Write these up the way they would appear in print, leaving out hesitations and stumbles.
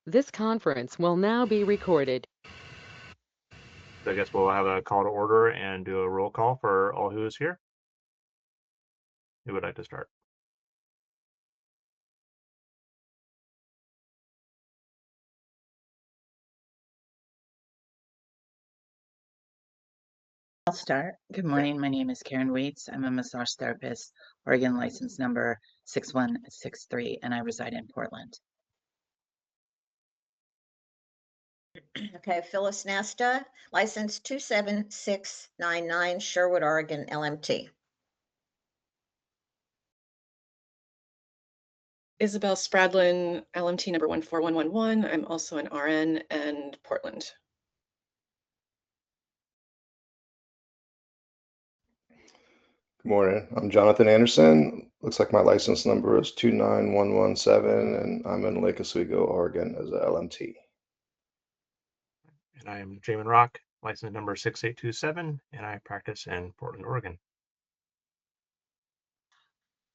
This conference will now be recorded. So I guess we'll have a call to order and do a roll call for all who is here. Who would like to start? I'll start. Good morning. My name is Karen Waits. I'm a massage therapist, Oregon license number 6163, and I reside in Portland. Okay, Phyllis Nasta, license 27699, Sherwood, Oregon, LMT. Isabel Spradlin, LMT number 14111. I'm also an RN and Portland. Good morning. I'm Jonathan Anderson. Looks like my license number is 29117, and I'm in Lake Oswego, Oregon as a LMT. And I am Jamin Rock, license number 6827, and I practice in Portland, Oregon.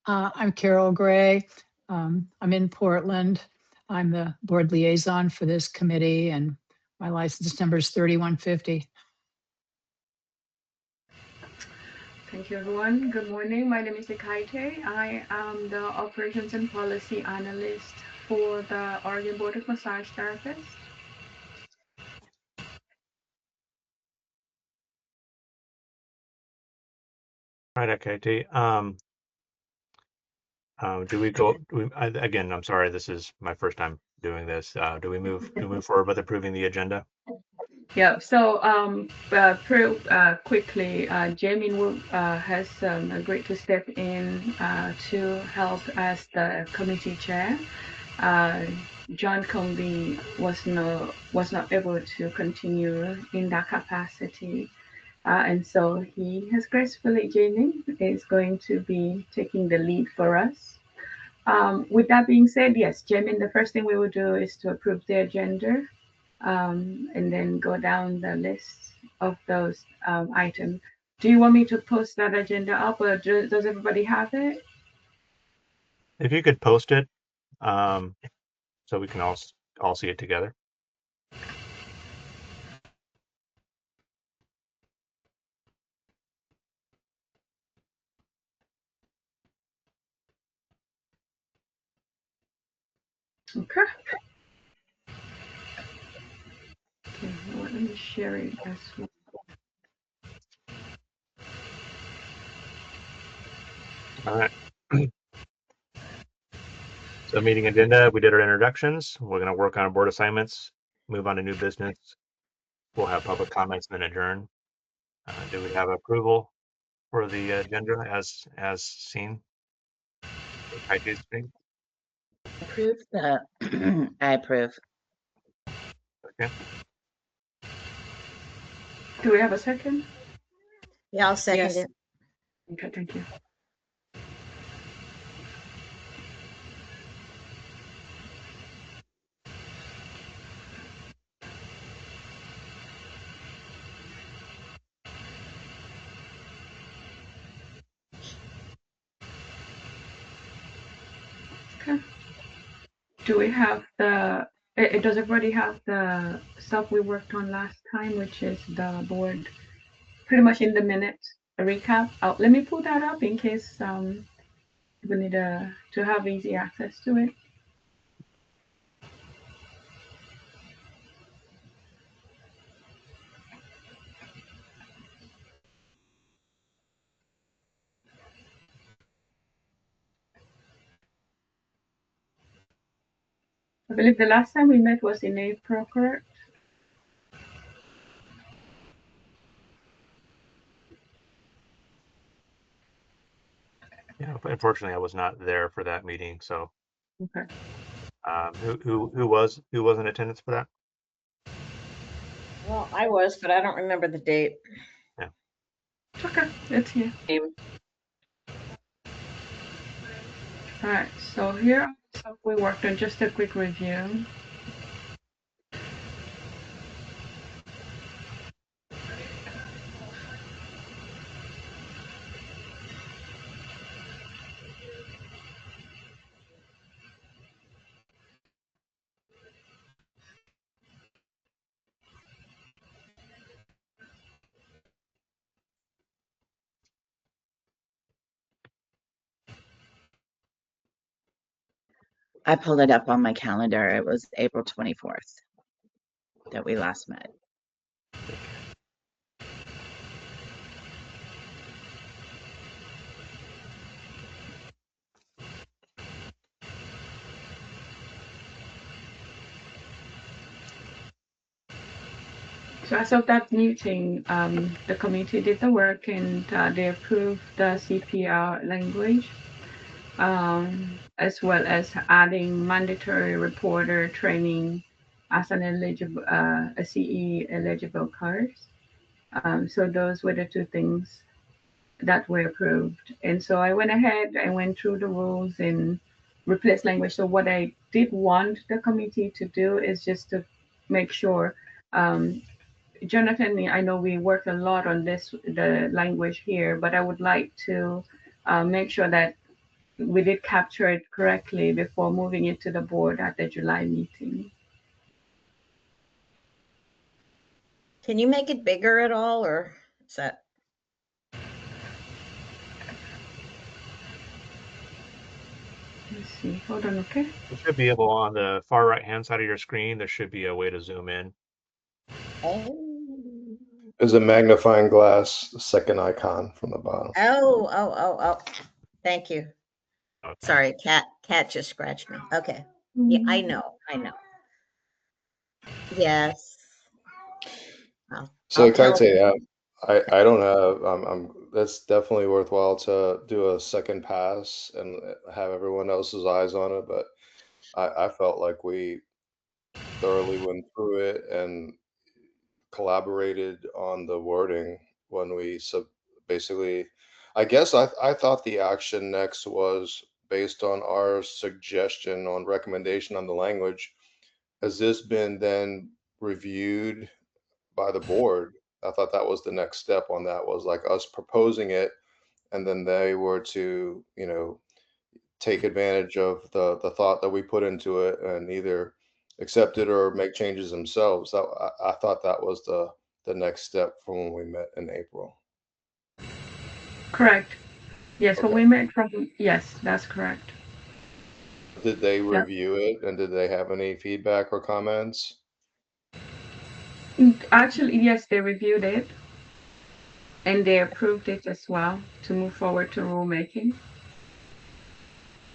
I'm Carol Gray. I'm in Portland. I'm the board liaison for this committee, and my license number is 3150. Thank you, everyone. Good morning. My name is Ikaite. I am the Operations and Policy Analyst for the Oregon Board of Massage Therapists. All right, okay. Do we go? Again, I'm sorry. This is my first time doing this. Do we move forward with approving the agenda? Yeah. So, quickly, Jamin has agreed to step in to help as the committee chair. John Comby was not able to continue in that capacity. And so he has gracefully, Jamie, is going to be taking the lead for us. With that being said, yes, Jamie, the first thing we will do is to approve the agenda and then go down the list of those items. Do you want me to post that agenda up or does everybody have it? If you could post it, so we can all see it together. Okay. Okay, well, let me share it as well. All right. So meeting agenda, we did our introductions. We're going to work on board assignments, move on to new business. We'll have public comments and then adjourn. Do we have approval for the agenda as seen? Approve the, I approve. Okay. Do we have a second? Yeah, I'll second it. Okay, thank you. Okay. Do we have does everybody have the stuff we worked on last time, which is the board, pretty much in the minutes, a recap? Let me pull that up in case we need to have easy access to it. I believe the last time we met was in April, correct? Yeah, unfortunately, I was not there for that meeting. So, Okay. who was in attendance for that? Well, I was, but I don't remember the date. Yeah. Okay, it's here. All right, so here are the stuff we worked on, just a quick review. I pulled it up on my calendar. It was April 24th that we last met. So as of that meeting, the committee did the work and they approved the CPR language, as well as adding mandatory reporter training as an eligible, a CE eligible course. So those were the two things that were approved. And so I went ahead, I went through the rules and replaced language. So what I did want the committee to do is just to make sure, Jonathan, I know we worked a lot on this, the language here, but I would like to make sure that we did capture it correctly before moving it to the board at the July meeting. Can you make it bigger at all, or is that? Let's see, hold on, okay? You should be able on the far right-hand side of your screen, there should be a way to zoom in. Oh, There's a magnifying glass, the second icon from the bottom. oh. Thank you. Okay. Sorry, cat just scratched me. Okay. Yeah, I know. Yes. So I'll tell Kaite, I don't have, that's definitely worthwhile to do a second pass and have everyone else's eyes on it, but I felt like we thoroughly went through it and collaborated on the wording when we basically, I guess I thought the action next was based on our suggestion on recommendation on the language. Has this been then reviewed by the board? I thought that was the next step on that, was like us proposing it and then they were to, take advantage of the thought that we put into it and either accept it or make changes themselves. That I thought that was the next step from when we met in April. Correct. Yes, when Okay. we met from, yes, that's correct. Did they Yeah. review it and did they have any feedback or comments? Actually, yes, they reviewed it and they approved it as well to move forward to rulemaking.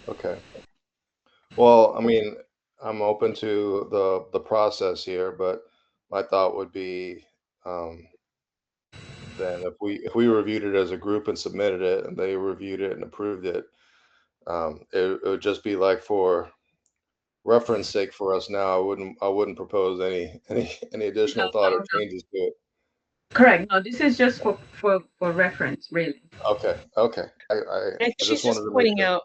Okay. Well, I mean, I'm open to the process here, but my thought would be, then if we reviewed it as a group and submitted it and they reviewed it and approved it, it would just be like for reference sake for us now. I wouldn't propose any additional thought or No. changes to it. Correct. No, this is just for reference, really. Okay. I I think I she's just wanted just to make pointing sure. out,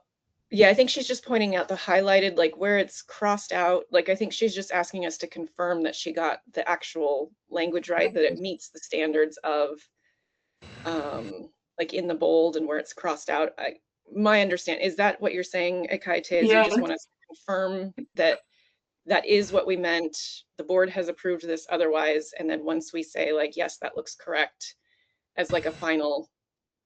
yeah, I think she's just pointing out the highlighted, like where it's crossed out. Like, I think she's just asking us to confirm that she got the actual language right, that it meets the standards of, like in the bold and where it's crossed out. My understand, is that what you're saying, Akaite, is you Yeah. just want us to confirm that that is what we meant, the board has approved this otherwise, and then once we say like, yes, that looks correct, as like a final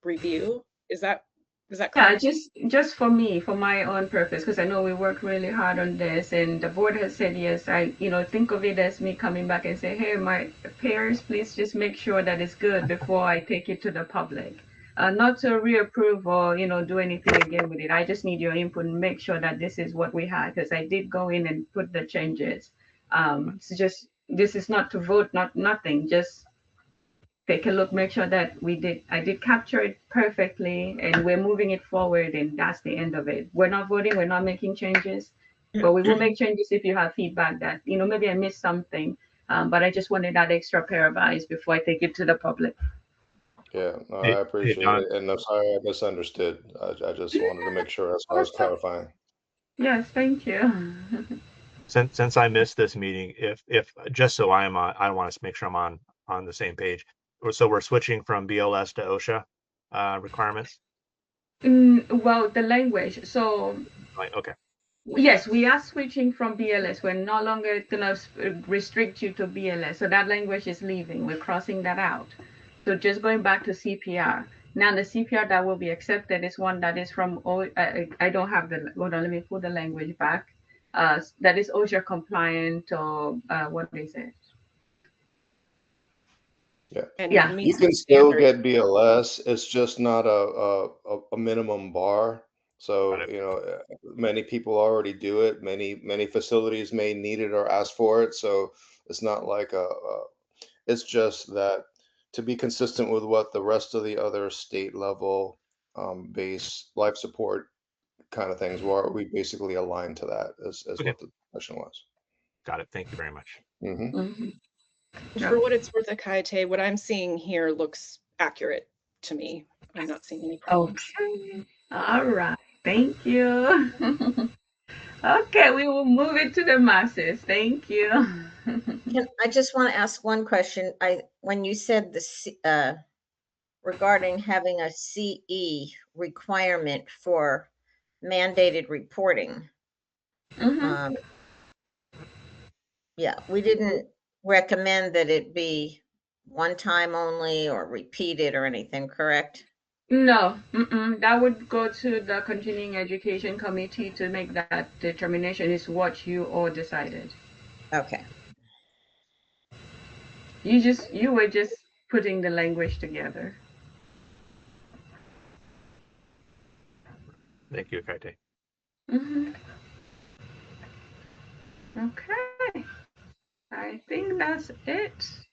review, is that Yeah, correct? just for me, for my own purpose, because I know we worked really hard on this, and the board has said yes. I, think of it as me coming back and say, hey, my peers, please just make sure that it's good before I take it to the public. Not to reapprove or do anything again with it. I just need your input and make sure that this is what we had, because I did go in and put the changes. It's just this is not to vote, not nothing, just take a look, make sure that I did capture it perfectly and we're moving it forward and that's the end of it. We're not voting, we're not making changes, but we will make changes if you have feedback that, maybe I missed something. But I just wanted that extra pair of eyes before I take it to the public. Yeah, no, I Hey, appreciate John, it, and I'm sorry I misunderstood. I just wanted to make sure that's why I was clarifying. Yes, thank you. since I missed this meeting, if just so I am on, I want to make sure I'm on the same page. So we're switching from BLS to OSHA requirements. Well, the language. So Okay. yes, we are switching from BLS. We're no longer going to restrict you to BLS. So that language is leaving. We're crossing that out. So just going back to CPR. Now the CPR that will be accepted is one that is from, I don't have hold on, let me put the language back. that is OSHA compliant, or what is it? Yeah. And Yeah. You meets can the still standard. get BLS. It's just not a minimum bar. So, Got it. you know, many people already do it. Many facilities may need it or ask for it. So it's not like it's just that to be consistent with what the rest of the other state level base life support kind of things were, we basically aligned to that as Okay, what the question was. got it. Thank you very much. Hmm. Mhm. For what it's worth, Akaite, what I'm seeing here looks accurate to me. I'm not seeing any problems. Okay. All right. Thank you. Okay, we will move it to the masses. Thank you. I just want to ask one question. When you said regarding having a CE requirement for mandated reporting, Mhm. yeah, we didn't recommend that it be one time only or repeated or anything, correct? No, that would go to the continuing education committee to make that determination. Is what you all decided. Okay. You were just putting the language together. Thank you, Kaite. Hmm. Okay, I think that's it.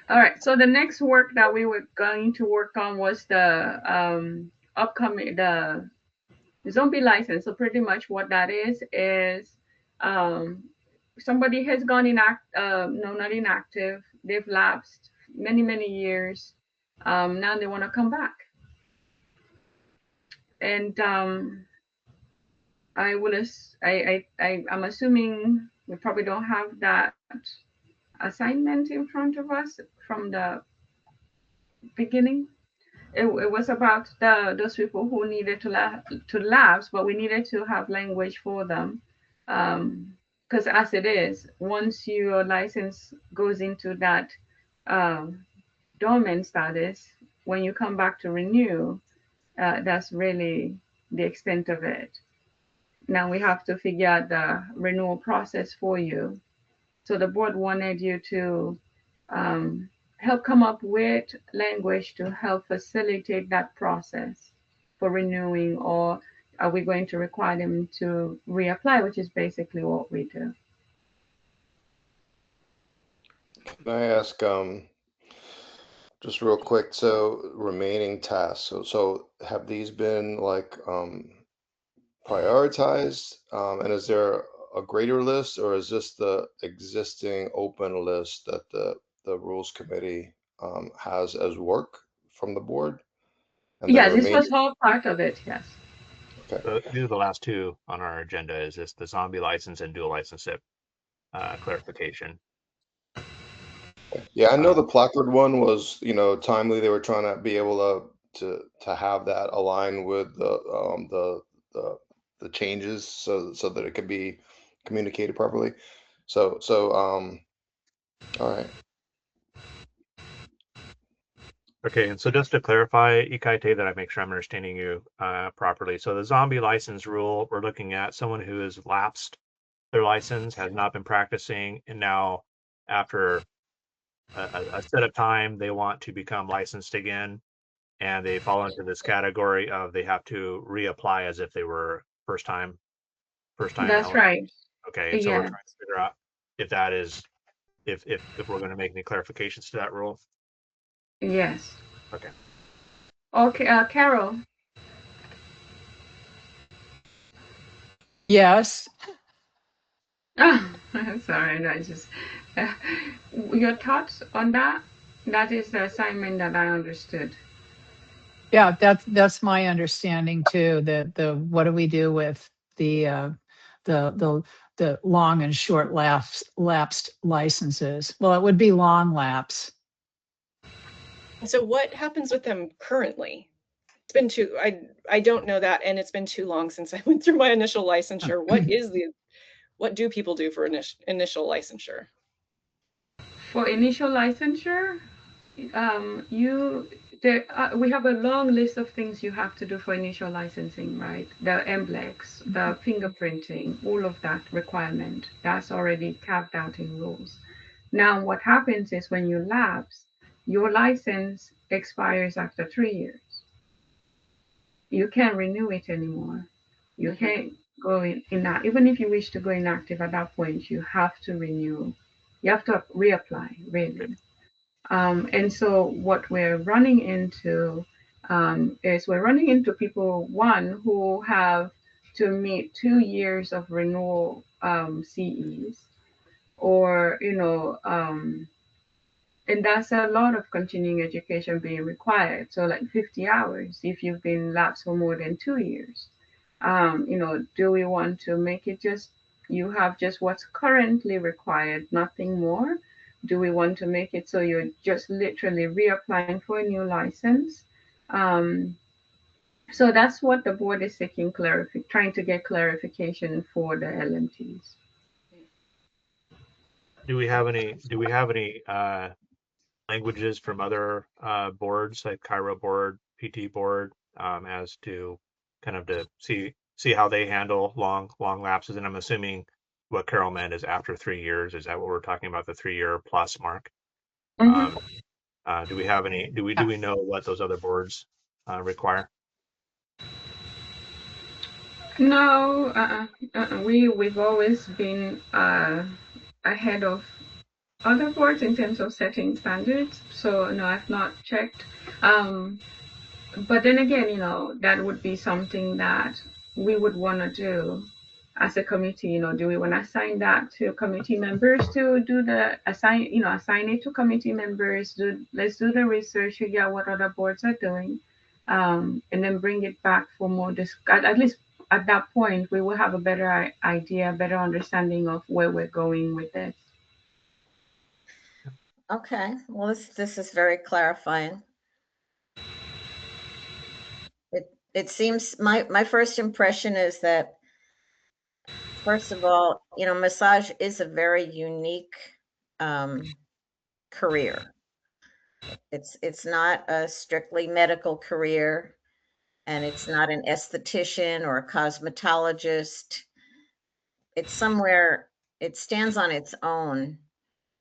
All right. So the next work that we were going to work on was the upcoming the zombie license. So pretty much what that is um, somebody has gone no, not inactive. They've lapsed many years. Now they want to come back, and I'm assuming we probably don't have that assignment in front of us from the beginning. It was about those people who needed to lapse, but we needed to have language for them. Because as it is, once your license goes into that um, dormant status, when you come back to renew, that's really the extent of it. Now we have to figure out the renewal process for you. So the board wanted you to help come up with language to help facilitate that process for renewing, or are we going to require them to reapply, which is basically what we do. Can I ask just real quick, so remaining tasks. So have these been like prioritized? And is there a greater list, or is this the existing open list that the rules committee has as work from the board? And the Yeah, this was remaining, all part of it, yes. okay. So these are the last two on our agenda. Is this the zombie license and dual license clarification? Yeah, I know Uh, the placard one was, you know, timely. They were trying to be able to have that align with the the changes so that it could be communicated properly. So all right. Okay, and so just to clarify, Ikaite, that I make sure I'm understanding you properly. So the zombie license rule, we're looking at someone who has lapsed their license, has not been practicing, and now after a set of time, they want to become licensed again, and they fall into this category of they have to reapply as if they were first time That's eligible. right. Okay, and so we're Yeah. trying to figure out if that is if we're going to make any clarifications to that rule. Yes. Okay. Okay, Carol. Yes. Oh, sorry, I just your thoughts on that? That is the assignment that I understood. Yeah, that's my understanding too. The what do we do with the the the long and short lapsed licenses? Well, it would be long lapse. So what happens with them currently? It's been I don't know that, and it's been too long since I went through my initial licensure. What do people do for initial licensure? For initial licensure, you We have a long list of things you have to do for initial licensing, right? The MBLEX, the fingerprinting, all of that requirement, that's already carved out in rules. Now, what happens is when you lapse, your license expires after 3 years. You can't renew it anymore. You can't go in that. Even if you wish to go inactive at that point, you have to renew. You have to reapply, really. And so what we're running into is we're running into people, one, who have to meet 2 years of renewal CEs, or, and that's a lot of continuing education being required. So like 50 hours if you've been lapsed for more than 2 years. Do we want to make it just you have just what's currently required, nothing more? Do we want to make it so you're just literally reapplying for a new license? So that's what the board is seeking trying to get clarification for the LMTs. Do we have any languages from other boards like Cairo board, PT board, as to kind of to see how they handle long lapses? And I'm assuming what Carol meant is after 3 years. Is that what we're talking about, the 3-year plus mark? Mm-hmm. Do we have any? Do we know what those other boards require? No, we've always been ahead of other boards in terms of setting standards. So no, I've not checked. But then again, that would be something that we would want to do as a committee. Do we want to assign that to committee members to do assign it to committee members? Let's do the research, figure out what other boards are doing, and then bring it back for more discussion. At least at that point, we will have a better idea, better understanding of where we're going with this. Okay, well, this is very clarifying. It seems my first impression is that, first of all, massage is a very unique career. It's not a strictly medical career, and it's not an esthetician or a cosmetologist. It's somewhere, it stands on its own.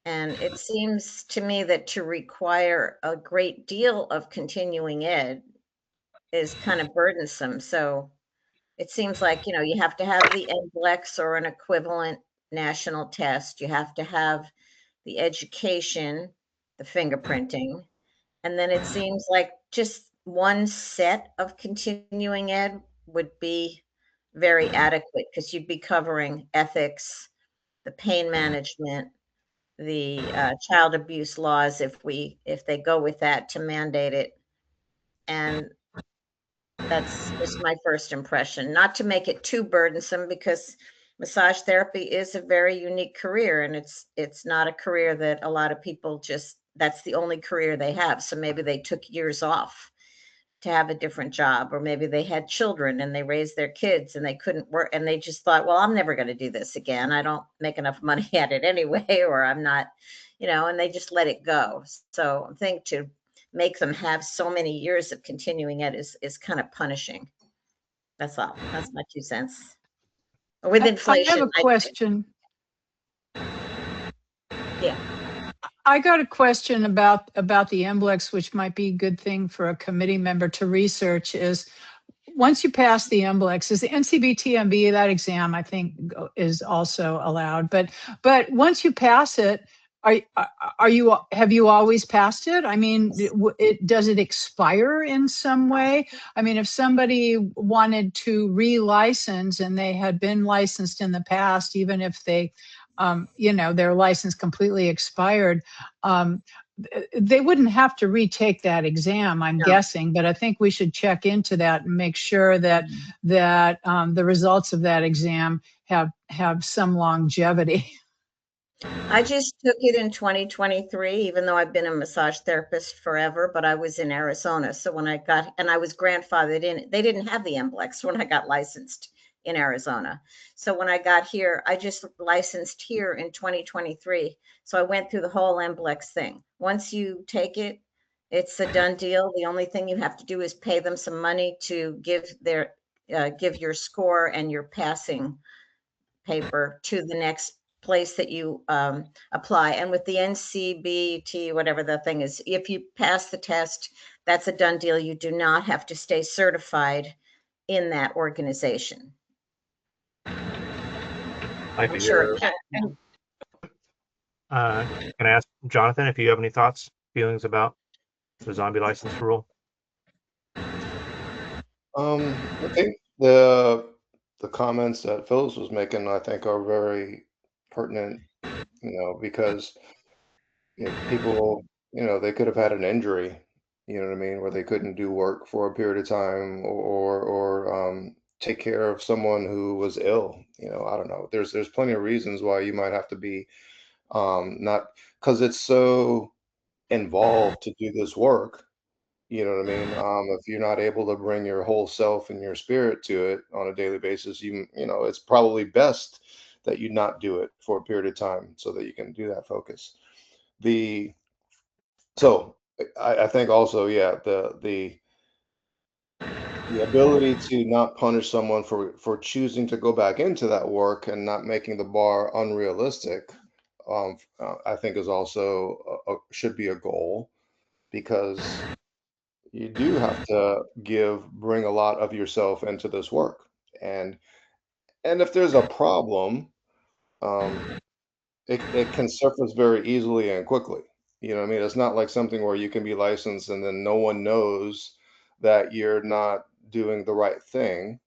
And it seems to me that to require a great deal of continuing ed is kind of burdensome. So it seems like, you have to have the NCLEX or an equivalent national test. You have to have the education, the fingerprinting. And then it seems like just one set of continuing ed would be very adequate, because you'd be covering ethics, the pain management, the child abuse laws, if they go with that to mandate it. And that's just my first impression, not to make it too burdensome, because massage therapy is a very unique career, and it's not a career that a lot of people that's the only career they have. So maybe they took years off to have a different job, or maybe they had children and they raised their kids and they couldn't work, and they just thought, well, I'm never going to do this again. I don't make enough money at it anyway, or I'm not, and they just let it go. So I think to make them have so many years of continuing ed is kind of punishing. That's all. That's my 2 cents. With inflation, I have a question. Yeah. I got a question about the MBLEX, which might be a good thing for a committee member to research. Is once you pass the MBLEX, is the NCBTMB, that exam I think is also allowed. But once you pass it, have you always passed it? I mean, does it expire in some way? I mean, if somebody wanted to relicense and they had been licensed in the past, even if they their license completely expired, they wouldn't have to retake that exam, I'm guessing, but I think we should check into that and make sure that the results of that exam have some longevity. I just took it in 2023, even though I've been a massage therapist forever, but I was in Arizona. So when I was grandfathered in, they didn't have the MBLEX when I got licensed in Arizona. So when I got here, I just licensed here in 2023. So I went through the whole MBLEX thing. Once you take it, It's a done deal. The only thing you have to do is pay them some money to give your score and your passing paper to the next place that you apply. And with the NCBT, whatever the thing is, if you pass the test, that's a done deal. You do not have to stay certified in that organization. Like I'm to sure. hear. Can I ask Jonathan if you have any thoughts, feelings about the zombie license rule? I think the comments that Phyllis was making, I think, are very pertinent. Because people, they could have had an injury, you know what I mean, where they couldn't do work for a period of time, or take care of someone who was ill. I don't know. There's plenty of reasons why you might have to be not, because it's so involved to do this work. You know what I mean? If you're not able to bring your whole self and your spirit to it on a daily basis, it's probably best that you not do it for a period of time so that you can do that focus. The so I think also, yeah, the ability to not punish someone for choosing to go back into that work and not making the bar unrealistic, I think is also should be a goal, because you do have to bring a lot of yourself into this work. And if there's a problem, um, it can surface very easily and quickly. You know what I mean? It's not like something where you can be licensed and then no one knows that you're not doing the right thing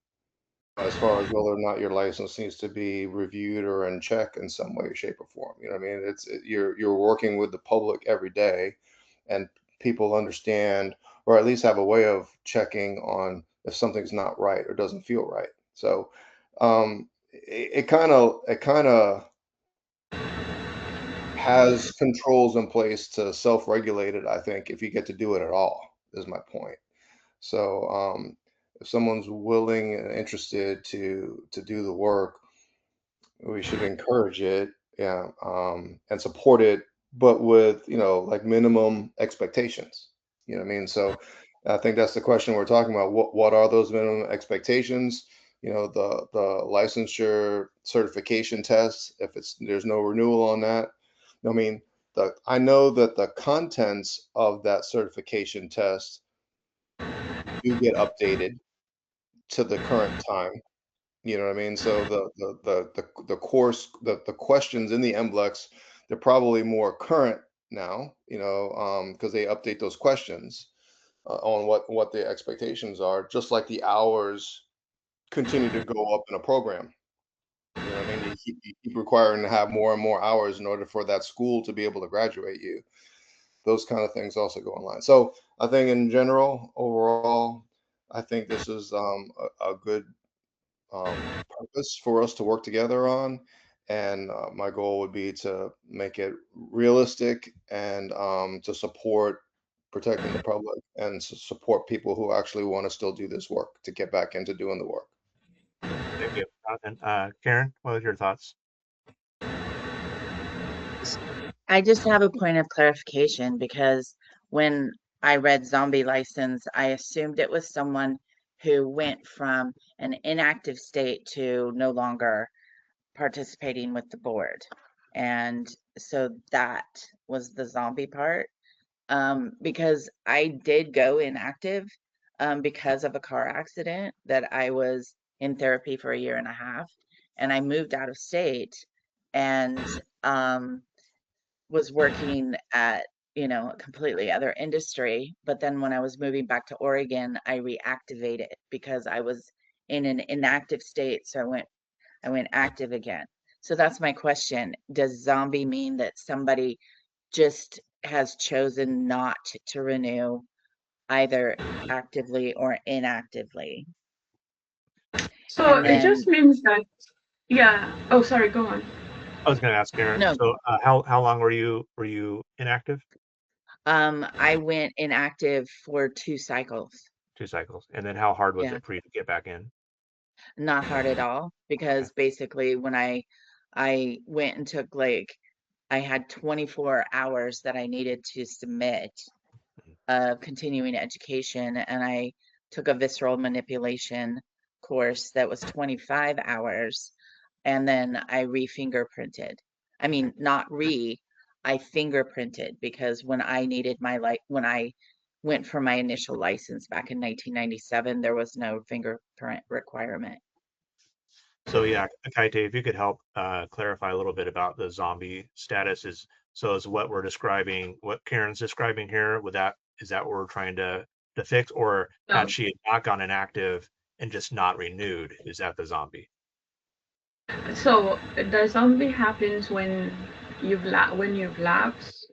as far as whether or not your license needs to be reviewed or in check in some way, shape, or form. You know what I mean? You're working with the public every day, and people understand, or at least have a way of checking on if something's not right or doesn't feel right. So it kind of has controls in place to self-regulate it, I think, if you get to do it at all, is my point. So if someone's willing and interested to do the work, we should encourage it, yeah, and support it, but with, like, minimum expectations. You know what I mean? So I think that's the question we're talking about. What are those minimum expectations? The licensure certification test, if there's no renewal on that. I mean, I know that the contents of that certification test do get updated to the current time. You know what I mean? So the course, the questions in the MBLEX, they're probably more current now, because they update those questions on what the expectations are, just like the hours continue to go up in a program. You know what I mean? You keep requiring to have more and more hours in order for that school to be able to graduate you. Those kind of things also go online. So I think in general, overall, I think this is a good purpose for us to work together on. And my goal would be to make it realistic, and to support protecting the public, and support people who actually want to still do this work to get back into doing the work. Thank you, Jonathan. Karen, what are your thoughts? I just have a point of clarification, because when I read zombie license, I assumed it was someone who went from an inactive state to no longer participating with the board. And so that was the zombie part. Because I did go inactive because of a car accident that I was in therapy for a year and a half, and I moved out of state, and was working at, a completely other industry. But then when I was moving back to Oregon, I reactivated because I was in an inactive state. So I went active again. So that's my question. Does zombie mean that somebody just has chosen not to renew, either actively or inactively? So And it then, just means that, yeah. Oh, sorry, go on. I was going to ask Karen. no, So, how long were you inactive? I went inactive for 2 cycles. 2 cycles, and then how hard was Yeah, it for you to get back in? not hard at all, Okay. because basically when I went and took, like, I had 24 hours that I needed to submit. of continuing education, and I took a visceral manipulation course that was 25 hours, and then I re-fingerprinted. I mean, not re, I fingerprinted, because when I needed when I went for my initial license back in 1997, there was no fingerprint requirement. So yeah, Kaite, if you could help clarify a little bit about the zombie status is what we're describing, what Karen's describing here, is that what we're trying to fix, or had No. she not gone inactive and just not renewed? Is that the zombie? So the zombie happens when you've lapsed,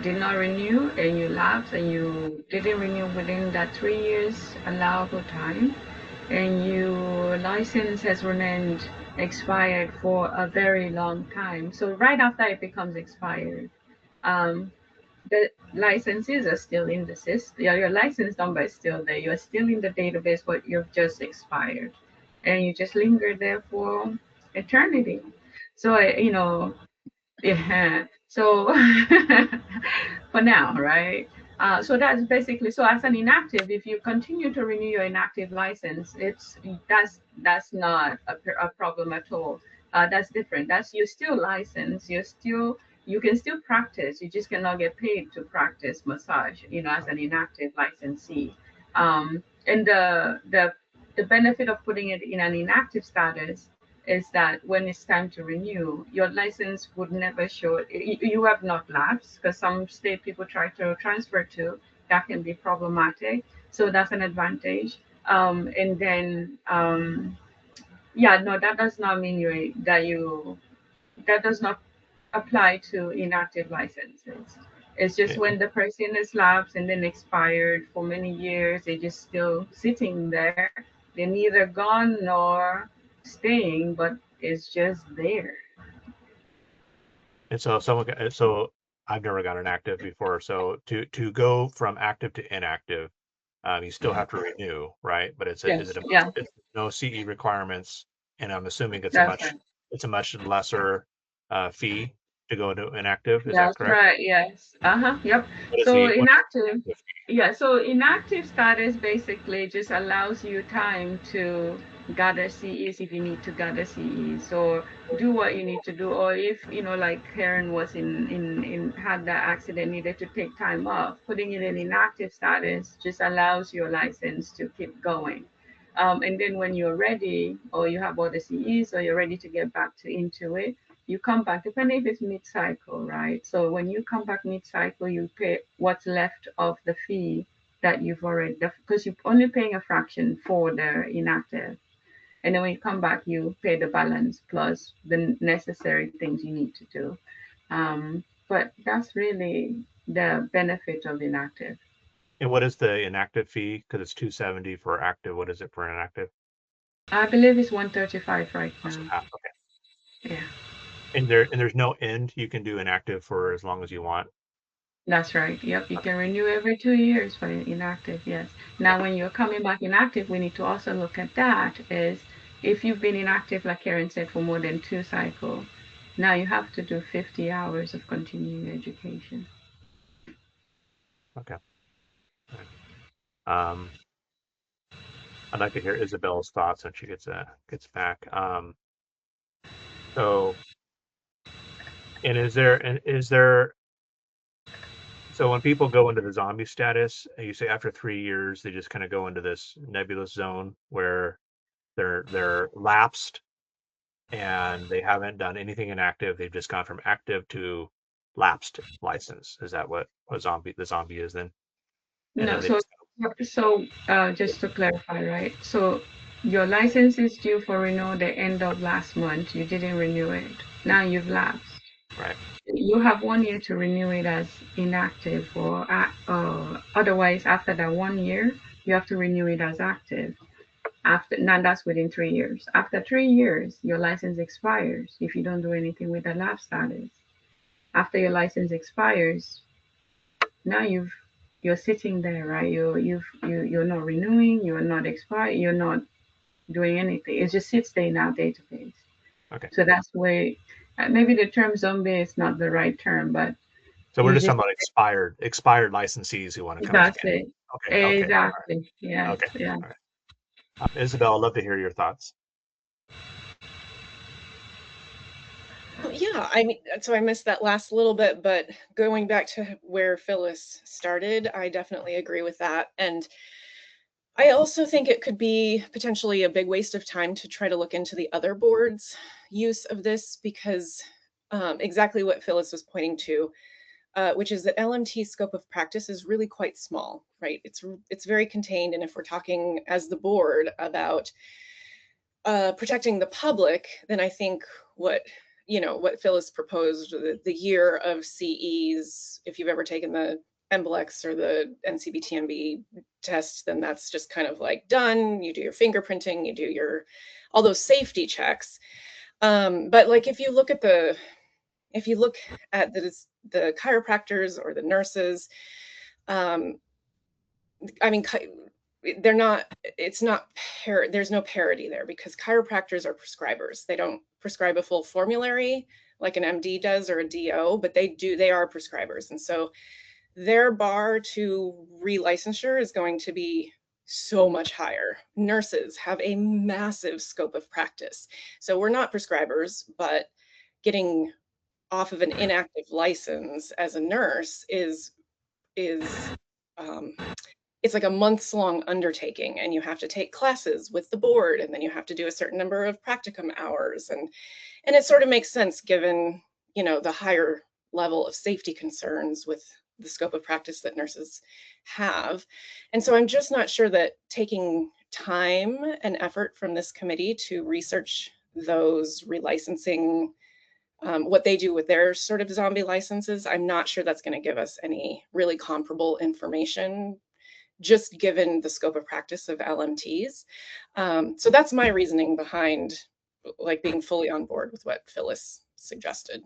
did not renew, and you lapse and you didn't renew within that 3 years allowable time, and your license has remained expired for a very long time. So right after it becomes expired, um, the licenses are still in the system. Your license number is still there. You're still in the database, but you've just expired, and you just linger there for eternity. So yeah. So for now, right? So that's basically, so as an inactive, if you continue to renew your inactive license, that's not a problem at all. That's different. That's, you're still licensed. You can still practice. You just cannot get paid to practice massage. As an inactive licensee. And the benefit of putting it in an inactive status is that when it's time to renew, your license would never show you have not lapsed, because some state people try to transfer to, that can be problematic. So that's an advantage. And then, yeah, no, that does not mean that does not apply to inactive licenses. It's just Okay. when the person is lapsed and then expired for many years, they're just still sitting there. They're neither gone nor staying, but it's just there. And so I've never gotten active before. So to go from active to inactive, you still have to renew, right? But Yes, yeah, it's no CE requirements, and I'm assuming that's right. it's a much lesser fee to go to inactive. Is that That's correct? right. Yes. Yep. What is So what inactive, is yeah. So inactive status basically just allows you time to gather CEs if you need to gather CEs, or do what you need to do, or if like Karen was in had that accident, needed to take time off. Putting it in inactive status just allows your license to keep going. And then when you're ready, or you have all the CEs, or you're ready to get back into it, you come back, depending if it's mid-cycle, right? So when you come back mid-cycle, you pay what's left of the fee that you've already, because you're only paying a fraction for the inactive. And then when you come back, you pay the balance plus the necessary things you need to do. But that's really the benefit of inactive. and what is the inactive fee? Because it's 270 for active. What is it for inactive? I believe it's 135 right Oh, so now. half. Okay. Yeah. And there's no end. You can do inactive for as long as you want. That's right. Yep. You Okay. can renew every 2 years for inactive. Yes. Now, when you're coming back inactive, we need to also look at that. Is if you've been inactive, like Karen said, for more than 2 cycles, now you have to do 50 hours of continuing education. Okay. All right. I'd like to hear Isabel's thoughts when she gets back. So, and is there so when people go into the zombie status, you say after 3 years they just kind of go into this nebulous zone where they're lapsed and they haven't done anything inactive. They've just gone from active to lapsed license. Is that what the zombie is then? And then No. they So, just just to clarify, right? So, your license is due for renewal the end of last month. You didn't renew it. Now you've lapsed. right. You have 1 year to renew it as inactive, or otherwise after that 1 year you have to renew it as active. After now, that's within 3 years. After 3 years, your license expires if you don't do anything with the lapse status. After your license expires, now you're sitting there, right? You're not renewing, you're not expired, you're not doing anything. It just sits there in our database. Okay. So that's where maybe the term zombie is not the right term, but So we're You just just talking about expired licensees who want to come back in. exactly, Okay, okay, all exactly. right, Yes, okay, yeah. all right. Isabel, I'd love to hear your thoughts. Yeah, I mean, so I missed that last little bit, but going back to where Phyllis started, I definitely agree with that. And I also think it could be potentially a big waste of time to try to look into the other boards' use of this because exactly what Phyllis was pointing to, which is that LMT scope of practice is really quite small, right? It's very contained, and if we're talking as the board about protecting the public, then I think what Phyllis proposed, the year of CEs, if you've ever taken the MBLEX or the NCBTMB test, then that's just kind of like done. You do your fingerprinting, you do your all those safety checks. But like if you look at the chiropractors or the nurses, um, I mean, they're not, it's not, there's no parity there because chiropractors are prescribers. They don't prescribe a full formulary like an MD does or a DO, but they are prescribers. And so their bar to relicensure is going to be so much higher. Nurses have a massive scope of practice. So we're not prescribers, but getting off of an inactive license as a nurse is um, it's like a months long undertaking, and you have to take classes with the board, and then you have to do a certain number of practicum hours, and it sort of makes sense given the higher level of safety concerns with the scope of practice that nurses have. And so I'm just not sure that taking time and effort from this committee to research those relicensing, what they do with their sort of zombie licenses, I'm not sure that's going to give us any really comparable information just given the scope of practice of LMTs. So that's my reasoning behind like being fully on board with what Phyllis suggested.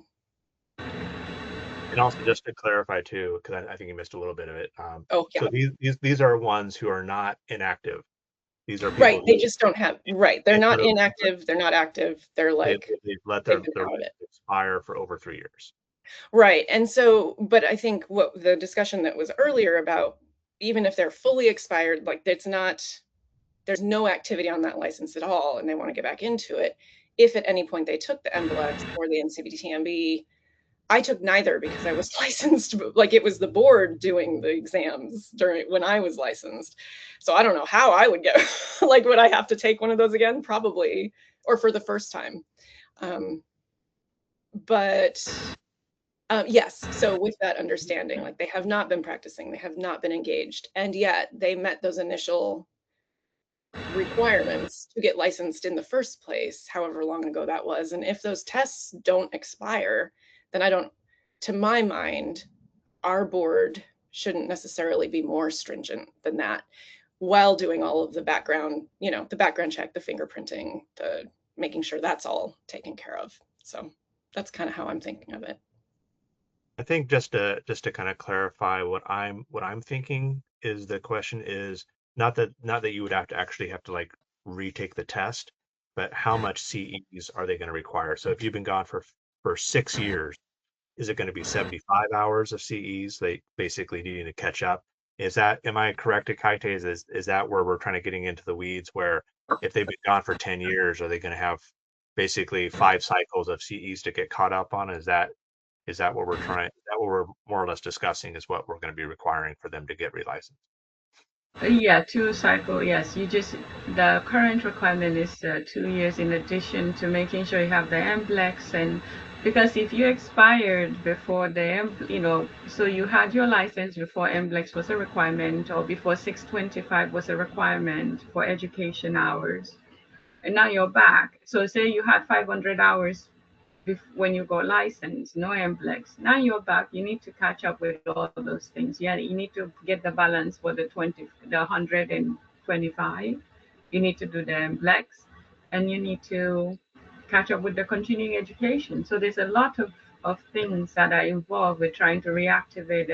And also just to clarify too, because I think you missed a little bit of it. Oh yeah, So these are ones who are not inactive. These are right. people They who just don't have, right. They're they not literally inactive. They're not active. They're like, they've let they've their been out of it. license expire for over 3 years. Right. And so, but I think what the discussion that was earlier about, even if they're fully expired, like there's no activity on that license at all, and they want to get back into it. If at any point they took the MBLEX or the NCBTMB, I took neither because I was licensed, like it was the board doing the exams during when I was licensed. So I don't know how I would get, like, would I have to take one of those again? Probably, or for the first time. But yes, so with that understanding, like they have not been practicing, they have not been engaged, and yet they met those initial requirements to get licensed in the first place, however long ago that was. And if those tests don't expire, then to my mind, our board shouldn't necessarily be more stringent than that while doing all of the background, the background check, the fingerprinting, the making sure that's all taken care of. So that's kind of how I'm thinking of it. I think just to kind of clarify what I'm thinking is the question is not that you would actually have to like retake the test, but how much CEs are they going to require? So if you've been gone for 6 years, is it going to be 75 hours of CEs? They basically needing to catch up. Am I correct, Kaite? Is that where we're trying to getting into the weeds where if they've been gone for 10 years, are they going to have basically 5 cycles of CEs to get caught up on? Is that what we're more or less discussing is what we're going to be requiring for them to get relicensed? Yeah, 2 cycle. Yes, the current requirement is 2 years in addition to making sure you have the MBLEX, and because if you expired before so you had your license before MBLEX was a requirement or before 625 was a requirement for education hours, and now you're back. So say you had 500 hours when you got licensed, no MBLEX. Now you're back. You need to catch up with all those things. Yeah, you need to get the balance for the 125. You need to do the MBLEX, and you need to catch up with the continuing education. So there's a lot of things that are involved with trying to reactivate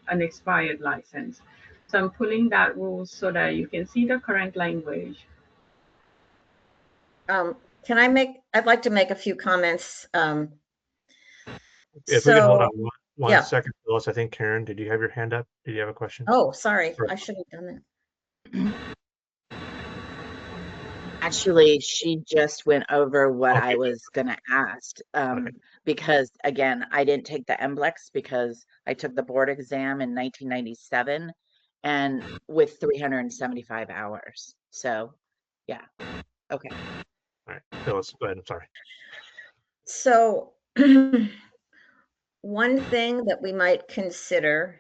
an expired license. So I'm pulling that rule so that you can see the current language. I'd like to make a few comments. If we can hold on So One second, Phyllis. I think Karen, did you have your hand up? Did you have a question? Oh, sorry. Right. I should have done that. Actually, she just went over what I Okay, was going to ask. okay. Because again, I didn't take the MBLEX because I took the board exam in 1997 and with 375 hours. So, yeah. Okay. All right, Phyllis, go ahead. I'm sorry. So one thing that we might consider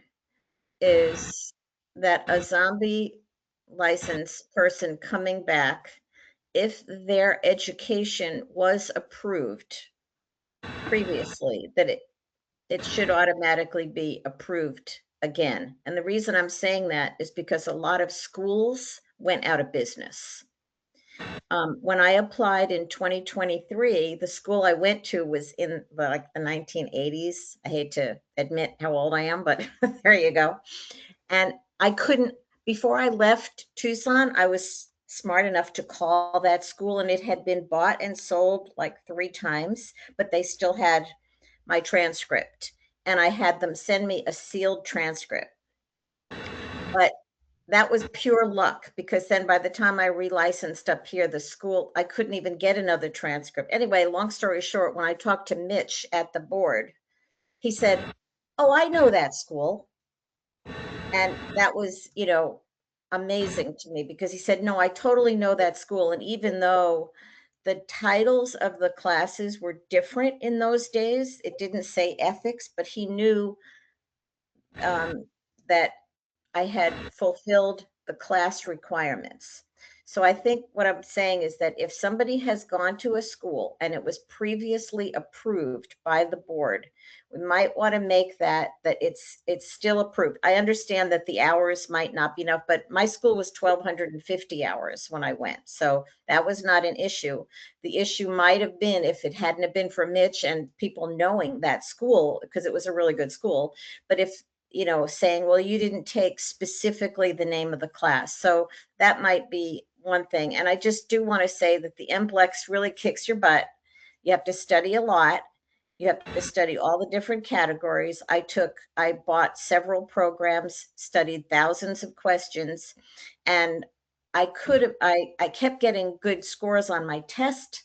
is that a zombie license person coming back, if their education was approved previously, that it should automatically be approved again. And the reason I'm saying that is because a lot of schools went out of business. When I applied in 2023, the school I went to was in like the 1980s. I hate to admit how old I am, but there you go. And I couldn't, before I left Tucson, I was smart enough to call that school, and it had been bought and sold like 3 times, but they still had my transcript. And I had them send me a sealed transcript. But that was pure luck, because then by the time I relicensed up here, the school, I couldn't even get another transcript. Anyway, long story short, when I talked to Mitch at the board, he said, "Oh, I know that school." And that was, amazing to me, because he said, "No, I totally know that school." And even though the titles of the classes were different in those days, it didn't say ethics, but he knew that I had fulfilled the class requirements. So I think what I'm saying is that if somebody has gone to a school and it was previously approved by the board, we might want to make that it's still approved. I understand that the hours might not be enough, but my school was 1,250 hours when I went. So that was not an issue. The issue might have been if it hadn't have been for Mitch and people knowing that school, because it was a really good school. But if saying, well, you didn't take specifically the name of the class. So that might be one thing. And I just do want to say that the MBLEX really kicks your butt. You have to study a lot. You have to study all the different categories. I bought several programs, studied thousands of questions, and I kept getting good scores on my test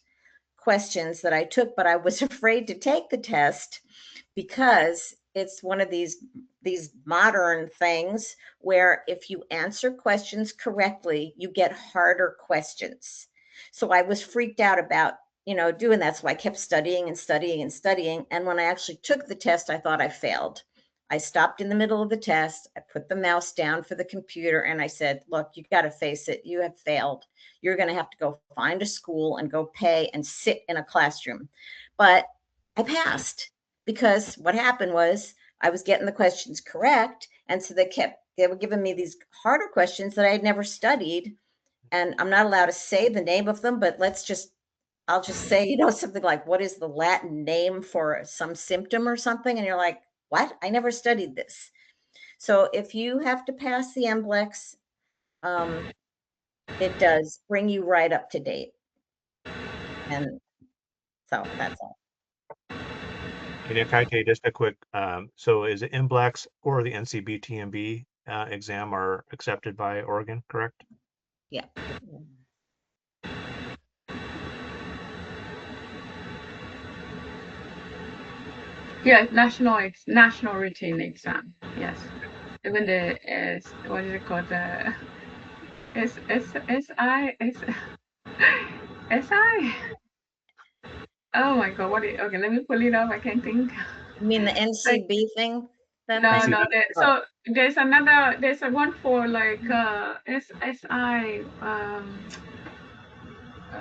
questions that I took, but I was afraid to take the test because it's one of these modern things where if you answer questions correctly, you get harder questions. So I was freaked out about, doing that. So I kept studying and studying and studying. And when I actually took the test, I thought I failed. I stopped in the middle of the test. I put the mouse down for the computer and I said, look, you got to face it. You have failed. You're going to have to go find a school and go pay and sit in a classroom. But I passed, because what happened was I was getting the questions correct. And so they were giving me these harder questions that I had never studied. And I'm not allowed to say the name of them, but I'll just say, something like, what is the Latin name for some symptom or something? And you're like, what? I never studied this. So if you have to pass the MBLEX, it does bring you right up to date. And so that's all. And Kaite, just a quick, so is it MBLEX or the NCBTMB exam are accepted by Oregon, correct? Yeah. Yeah, national routine exam. Yes, even the what is it called, the SI. Oh my God, okay, let me pull it up. I can't think. You mean the Like, NCB thing? no, NCB. so there's a one for like SSI.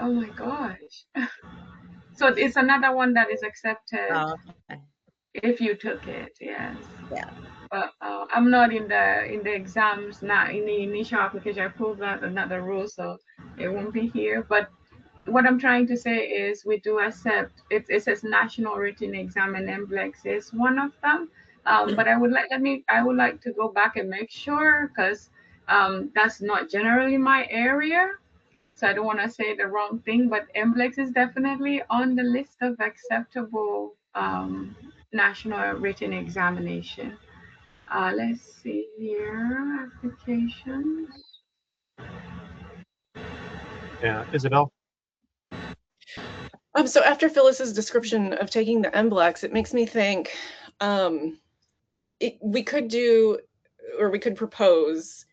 Oh my gosh. So it's another one that is accepted Oh, okay. if you took it. Yes. Yeah. But I'm not in the exams, not in the initial application. I proved that another rule, so it won't be here. But what I'm trying to say is we do accept it says national written exam, and MBLEX is one of them. But I would like to go back and make sure, because that's not generally my area. So I don't want to say the wrong thing, but MBLEX is definitely on the list of acceptable national written examination. Let's see here, applications. Yeah, Isabel? So after Phyllis's description of taking the MBLEX, it makes me think we could do, or we could propose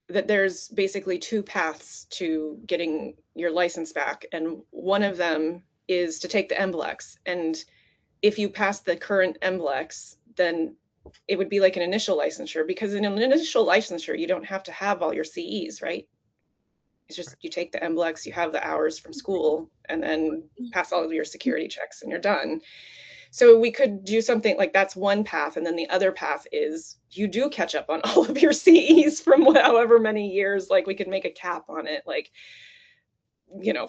that there's basically two paths to getting your license back. And one of them is to take the MBLEX. And if you pass the current MBLEX, then it would be like an initial licensure, because in an initial licensure, you don't have to have all your CEs, right? It's just you take the MBLEX, you have the hours from school, and then pass all of your security checks and you're done. So we could do something like that's one path. And then the other path is you do catch up on all of your CEs from however many years. Like we could make a cap on it, like,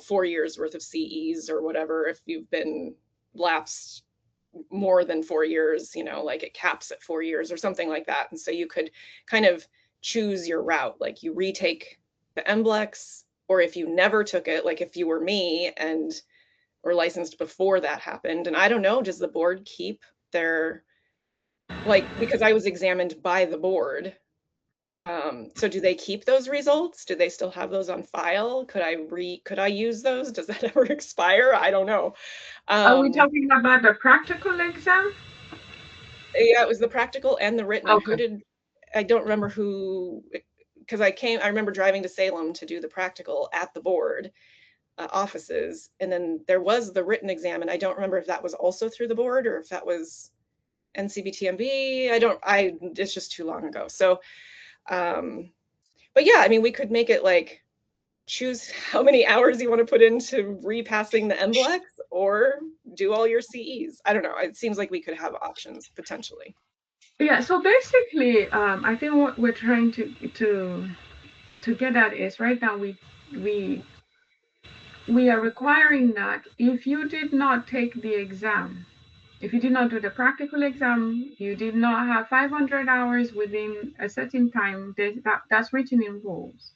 4 years worth of CEs or whatever. If you've been lapsed more than 4 years, like it caps at 4 years or something like that. And so you could kind of choose your route, like you retake the MBLEX, or if you never took it, like if you were me and were licensed before that happened. And I don't know, does the board keep their, because I was examined by the board. So do they keep those results? Do they still have those on file? Could I use those? Does that ever expire? I don't know. Are we talking about the practical exam? Yeah, it was the practical and the written. Okay. I don't remember who, because I remember driving to Salem to do the practical at the board offices. And then there was the written exam. And I don't remember if that was also through the board or if that was NCBTMB. It's just too long ago. So, but yeah, I mean, we could make it like, choose how many hours you want to put into repassing the MBLEX or do all your CEs. I don't know. It seems like we could have options potentially. Yeah, so basically, I think what we're trying to get at is right now we are requiring that if you did not take the exam, if you did not do the practical exam, you did not have 500 hours within a certain time that's written in rules,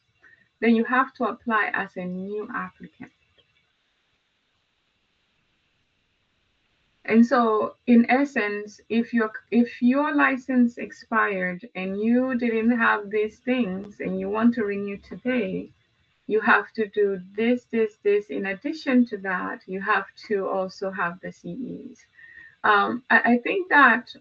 then you have to apply as a new applicant. And so, in essence, if your license expired and you didn't have these things and you want to renew today, you have to do this. In addition to that, you have to also have the CEs. I think that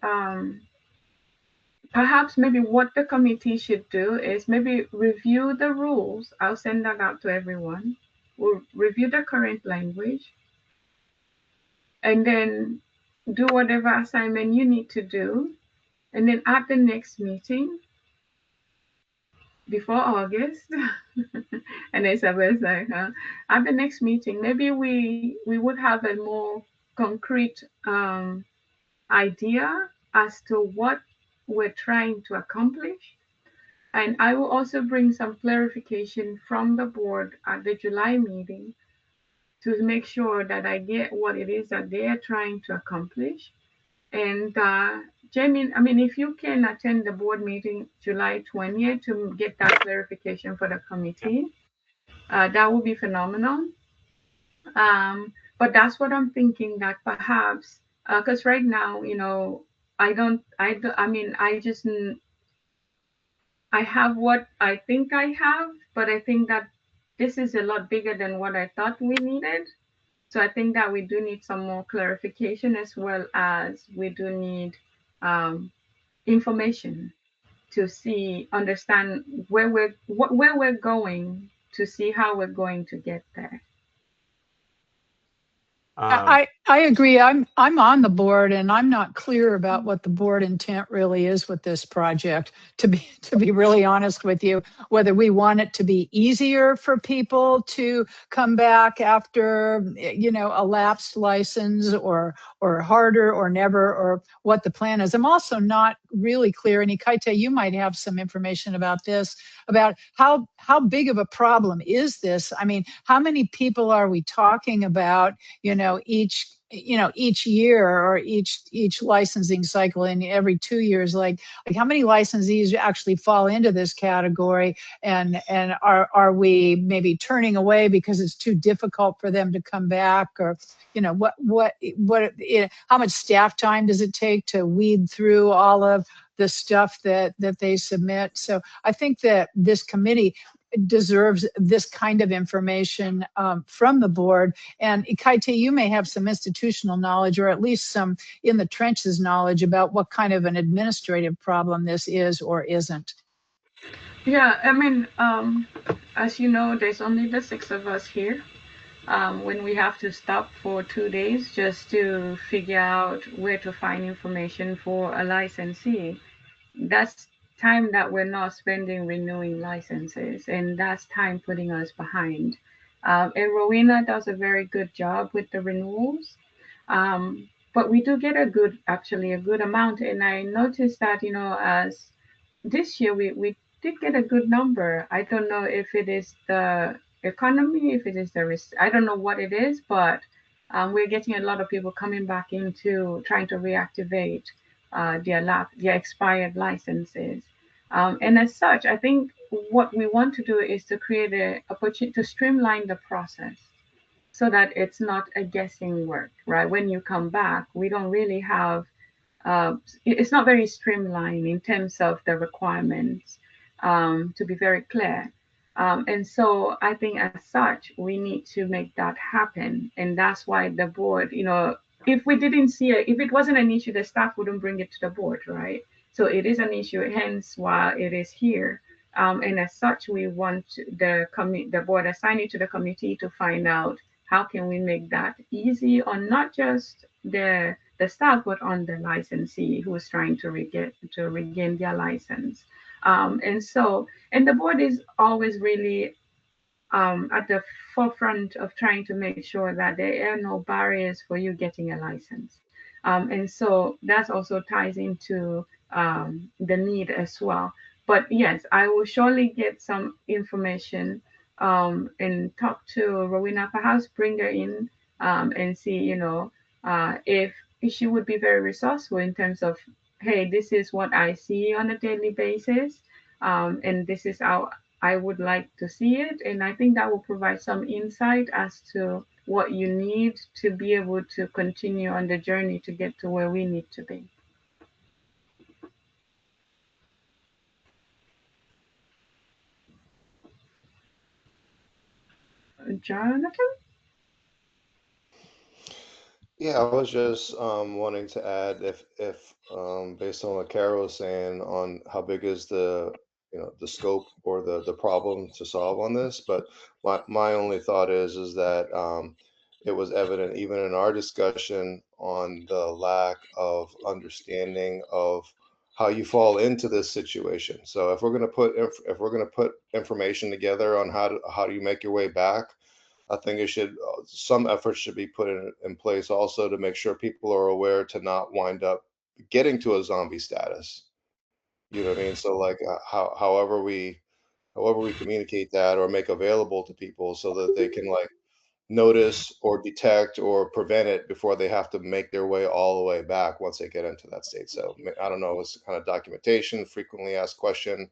perhaps maybe what the committee should do is maybe review the rules. I'll send that out to everyone. We'll review the current language and then do whatever assignment you need to do. And then at the next meeting, before August, and Isabel's like, huh? At the next meeting, maybe we would have a more concrete idea as to what we're trying to accomplish. And I will also bring some clarification from the board at the July meeting to make sure that I get what it is that they are trying to accomplish. And Jamie, I mean, if you can attend the board meeting July 20th to get that clarification for the committee, that would be phenomenal. But that's what I'm thinking, that perhaps, because right now, I have what I think I have, but I think that this is a lot bigger than what I thought we needed. So I think that we do need some more clarification, as well as we do need information to understand where we're going, to see how we're going to get there. I agree. I'm on the board, and I'm not clear about what the board intent really is with this project. To be really honest with you, whether we want it to be easier for people to come back after a lapsed license, or harder, or never, or what the plan is. I'm also not really clear. And Ikaite, you might have some information about this, about how big of a problem is this? I mean, how many people are we talking about? Each each year or each licensing cycle and every 2 years, like how many licensees actually fall into this category, and are we maybe turning away because it's too difficult for them to come back, or how much staff time does it take to weed through all of the stuff that they submit? So I think that this committee deserves this kind of information from the board. And Kaite, you may have some institutional knowledge, or at least some in the trenches knowledge about what kind of an administrative problem this is or isn't. Yeah, I mean, as you know, there's only the six of us here. When we have to stop for 2 days just to figure out where to find information for a licensee, that's time that we're not spending renewing licenses, and that's time putting us behind. And Rowena does a very good job with the renewals, but we do get actually a good amount. And I noticed that, as this year we did get a good number. I don't know if it is the economy, if it is I don't know what it is, but we're getting a lot of people coming back into trying to reactivate their expired licenses. And as such, I think what we want to do is to create a opportunity to streamline the process so that it's not a guessing work, right? When you come back, we don't really have uh, it's not very streamlined in terms of the requirements, to be very clear. And so I think as such, we need to make that happen. And that's why the board, if we didn't see it, if it wasn't an issue, the staff wouldn't bring it to the board, right? So it is an issue, hence why it is here. And as such, we want the board assign it to the committee to find out how can we make that easy on not just the staff, but on the licensee who is trying to regain their license. And the board is always really at the forefront of trying to make sure that there are no barriers for you getting a license. And so that also ties into the need as well. But yes, I will surely get some information and talk to Rowena, perhaps bring her in and see, if she would be very resourceful in terms of, hey, this is what I see on a daily basis, and this is how I would like to see it. And I think that will provide some insight as to what you need to be able to continue on the journey to get to where we need to be. Jonathan? Yeah, I was just wanting to add if based on what Carol was saying on how big is the scope or the problem to solve on this, but my only thought is that it was evident even in our discussion on the lack of understanding of how you fall into this situation. So if we're going to if we're going to put information together on how do you make your way back, I think it should some effort should be put in place also to make sure people are aware to not wind up getting to a zombie status. You know what I mean? So like however we communicate that or make available to people so that they can like notice or detect or prevent it before they have to make their way all the way back once they get into that state. So I don't know, it's kind of documentation, frequently asked question.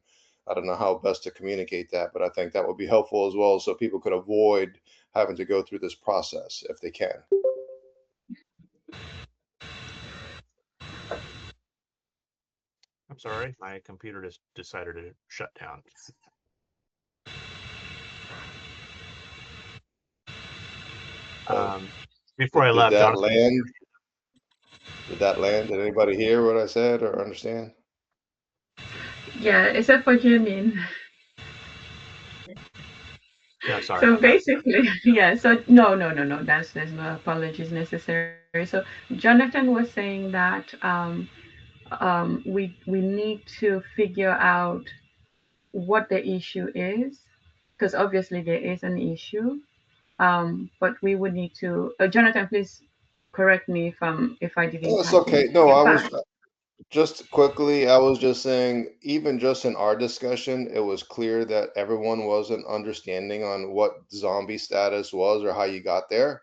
I don't know how best to communicate that, but I think that would be helpful as well so people could avoid having to go through this process if they can. I'm sorry, my computer just decided to shut down. Before I left, Did that Jonathan, land? Did that land? Did anybody hear what I said or understand? Yeah, except for Jimin. yeah, sorry So about that. basically, yeah, so no. There's no apologies necessary. So Jonathan was saying that we need to figure out what the issue is, because obviously there is an issue. But we would need to. Jonathan, please correct me if I didn't Oh, it's catch it. okay. No, In I fact, was just quickly, I was just saying, even just in our discussion, it was clear that everyone wasn't understanding on what zombie status was or how you got there.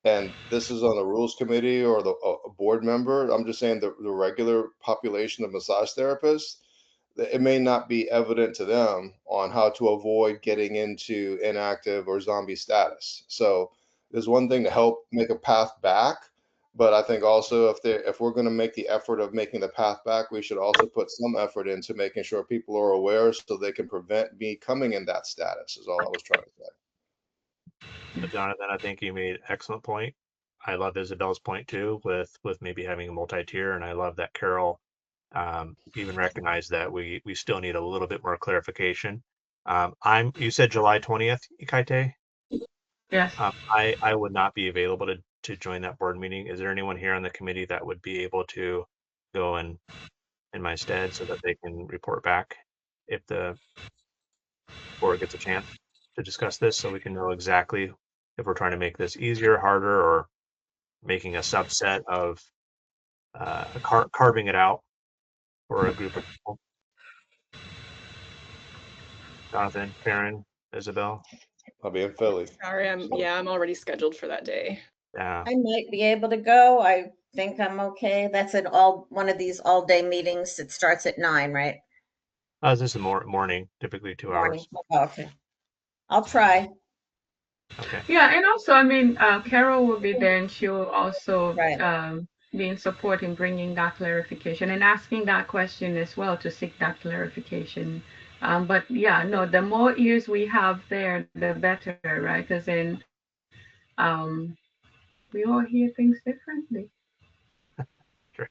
and this is on the rules committee or a board member. I'm just saying the regular population of massage therapists, it may not be evident to them on how to avoid getting into inactive or zombie status. So there's one thing to help make a path back, but I think also if we're going to make the effort of making the path back, we should also put some effort into making sure people are aware so they can prevent me coming in that status. Is all I was trying to say. But Jonathan, I think you made an excellent point. I love Isabel's point too, with maybe having a multi-tier, and I love that Carol even recognized that we still need a little bit more clarification. You said July 20th, Ikaite. Yes. I would not be available to join that board meeting. Is there anyone here on the committee that would be able to go in my stead so that they can report back if the board gets a chance to discuss this, so we can know exactly if we're trying to make this easier, harder, or making a subset of carving it out for a group of people? Jonathan, Karen, Isabel. I'll be in Philly. Sorry, I'm already scheduled for that day. Yeah. I might be able to go. I think I'm okay. That's one of these all day meetings. It starts at 9, right? This is the morning, typically 2 hours. Morning. Oh, okay. I'll try. Okay. Yeah, and also, I mean, Carol will be there, and she'll also Right. be in support in bringing that clarification and asking that question as well to seek that clarification. But yeah, no, the more ears we have there, the better, right? Because then we all hear things differently. True.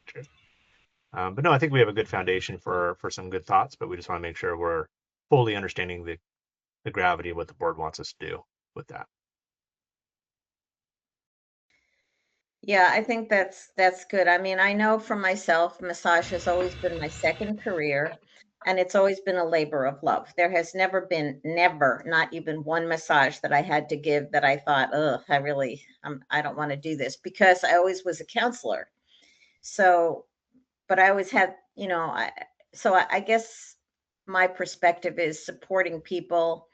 But no, I think we have a good foundation for some good thoughts, but we just want to make sure we're fully understanding the gravity of what the board wants us to do with that. Yeah, I think that's good. I mean, I know for myself, massage has always been my second career, and it's always been a labor of love. There has never, not even one massage that I had to give that I thought, oh, I don't want to do this, because I always was a counselor. So, but I always had, I guess my perspective is supporting people.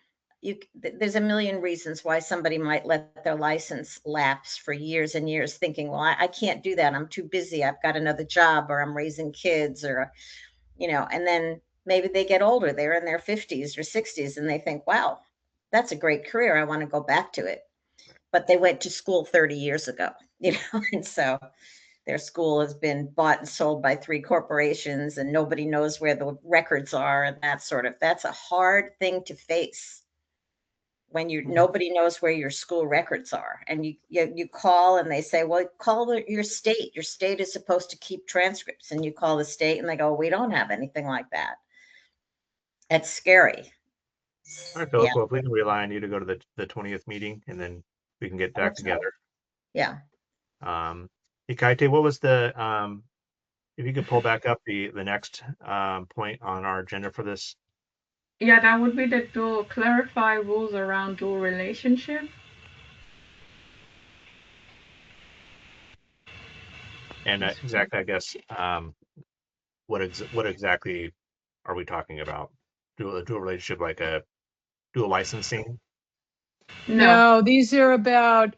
There's a million reasons why somebody might let their license lapse for years and years, thinking, well, I can't do that, I'm too busy, I've got another job, or I'm raising kids, or and then maybe they get older, they're in their 50s or 60s, and they think, wow, that's a great career, I want to go back to it. But they went to school 30 years ago, and so their school has been bought and sold by 3 corporations, and nobody knows where the records are, and that's a hard thing to face when nobody knows where your school records are, and you call and they say, well, call your state. Your state is supposed to keep transcripts, and you call the state and they go, we don't have anything like that. It's scary. All right, Yeah. Phyllis. Well, if we can rely on you to go to the 20th meeting, and then we can get back together. Yeah. Ikaite, what was if you could pull back up the next point on our agenda for this? Yeah, that would be to clarify rules around dual relationship. And exactly, I guess, what exactly are we talking about? Dual relationship, like a dual licensing? No, these are about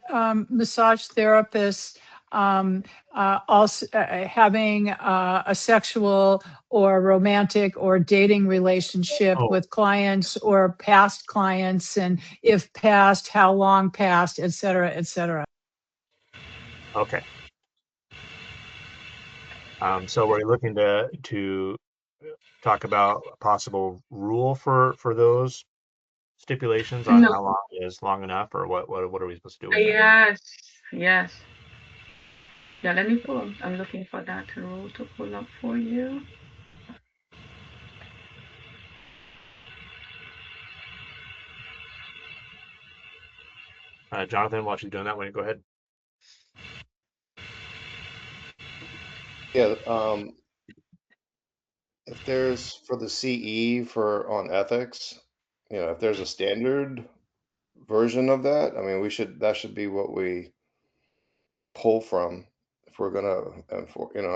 massage therapists also having a sexual or romantic or dating relationship Oh, with clients or past clients, and if past, how long past, et cetera, et cetera. okay. So we're looking to talk about a possible rule for those stipulations on No. how long is long enough, or what are we supposed to do with that? Yes. Yes. Yeah, let me pull up. I'm looking for that rule to pull up for you. Jonathan, while she's doing that, why don't you go ahead? Yeah, if there's for the CE for on ethics, if there's a standard version of that, I mean, that should be what we pull from if we're gonna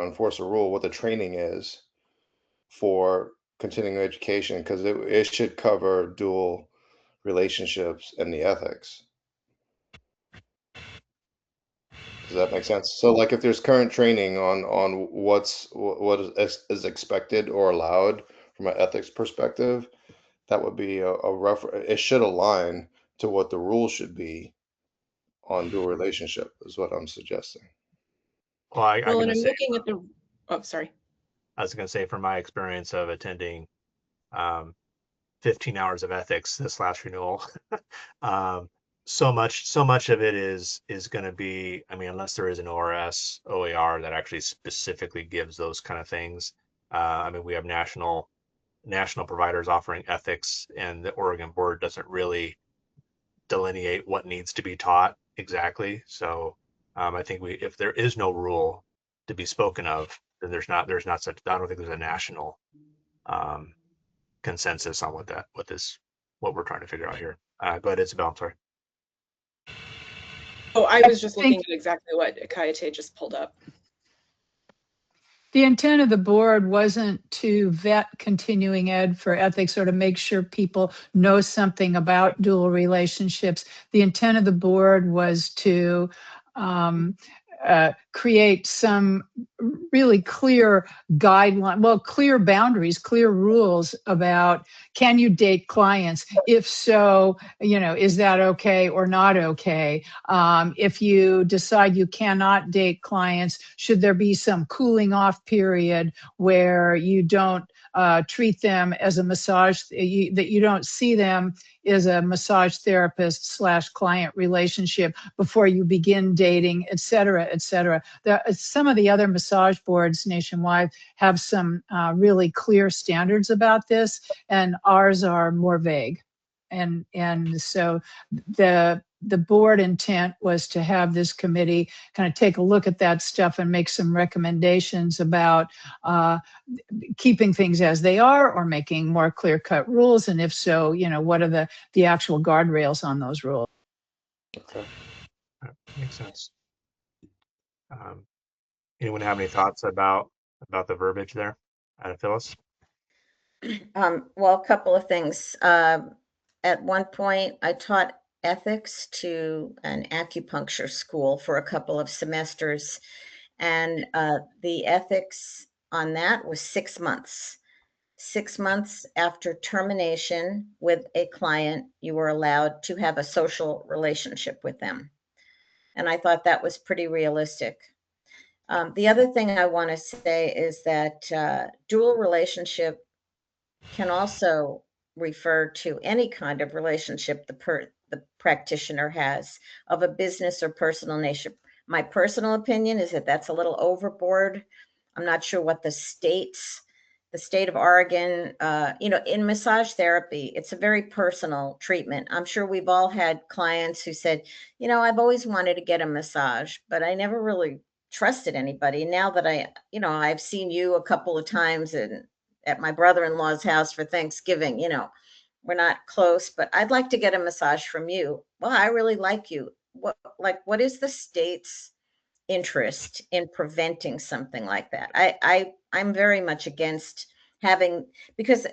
enforce a rule, what the training is for continuing education, because it should cover dual relationships and the ethics. Does that make sense? So like if there's current training on what is expected or allowed from an ethics perspective, that would be a rough, it should align to what the rule should be on dual relationship is what I'm suggesting. Well, I Well, and can I'm say, looking at the, oh, sorry. I was going to say from my experience of attending 15 hours of ethics this last renewal, so much of it is going to be, I mean, unless there is an ORS OAR that actually specifically gives those kind of things. I mean, we have national providers offering ethics, and the Oregon board doesn't really delineate what needs to be taught exactly. So I think if there is no rule to be spoken of, then there's not such, I don't think there's a national um, consensus on what we're trying to figure out here. Go ahead, Isabel. I'm sorry. Oh, I was just looking think at exactly what Kayate just pulled up. the intent of the board wasn't to vet continuing ed for ethics or to make sure people know something about dual relationships. The intent of the board was to um, create some really clear guideline, well, clear boundaries, clear rules about, can you date clients? If so, is that okay or not okay? If you decide you cannot date clients, should there be some cooling off period where you don't treat them as a massage, that you don't see them as a massage therapist / client relationship before you begin dating, et cetera, et cetera. Some of the other massage boards nationwide have some really clear standards about this, and ours are more vague. And so the board intent was to have this committee kind of take a look at that stuff and make some recommendations about keeping things as they are or making more clear-cut rules. And if so, what are the actual guardrails on those rules? Okay. Makes sense. Um, anyone have any thoughts about the verbiage there? Phyllis? Well, a couple of things. At one point, I taught ethics to an acupuncture school for a couple of semesters, and the ethics on that was 6 months. 6 months after termination with a client, you were allowed to have a social relationship with them. And I thought that was pretty realistic. The other thing I want to say is that dual relationship can also refer to any kind of relationship the practitioner has of a business or personal nature. My personal opinion is that that's a little overboard. I'm not sure what the state of Oregon, in massage therapy, it's a very personal treatment. I'm sure we've all had clients who said, I've always wanted to get a massage, but I never really trusted anybody. Now that I've seen you a couple of times at my brother-in-law's house for Thanksgiving, we're not close, but I'd like to get a massage from you. Well, I really like you. What is the state's interest in preventing something like that? I'm very much against having, because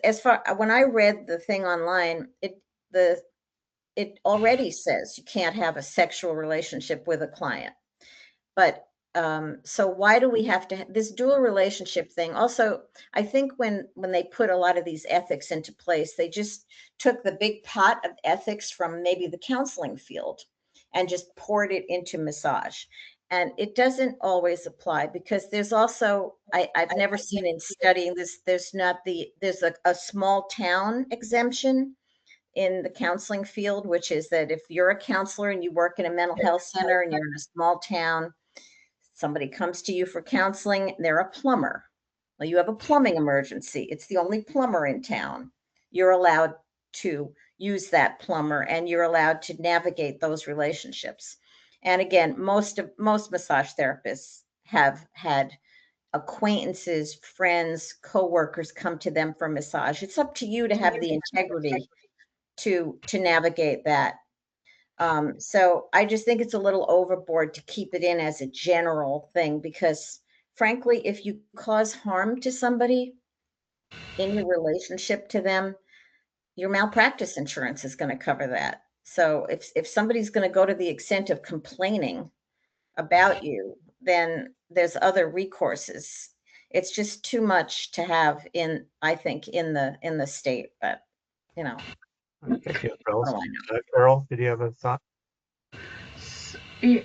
when I read the thing online, it already says you can't have a sexual relationship with a client. But so why do we have to this dual relationship thing? Also, I think when they put a lot of these ethics into place, they just took the big pot of ethics from maybe the counseling field and just poured it into massage. And it doesn't always apply, because there's also, I've never seen in studying this, there's a small town exemption in the counseling field, which is that if you're a counselor and you work in a mental health center and you're in a small town, somebody comes to you for counseling, they're a plumber. Well, you have a plumbing emergency. It's the only plumber in town. You're allowed to use that plumber, and you're allowed to navigate those relationships. And again, most massage therapists have had acquaintances, friends, coworkers come to them for massage. It's up to you to have the integrity to navigate that. So I just think it's a little overboard to keep it in as a general thing, because frankly, if you cause harm to somebody in your relationship to them, your malpractice insurance is going to cover that. So if somebody's going to go to the extent of complaining about you, then there's other recourses. It's just too much to have in, I think, in the state, but you know, Thank you, what Carol. do I know? Carol, did you have a thought?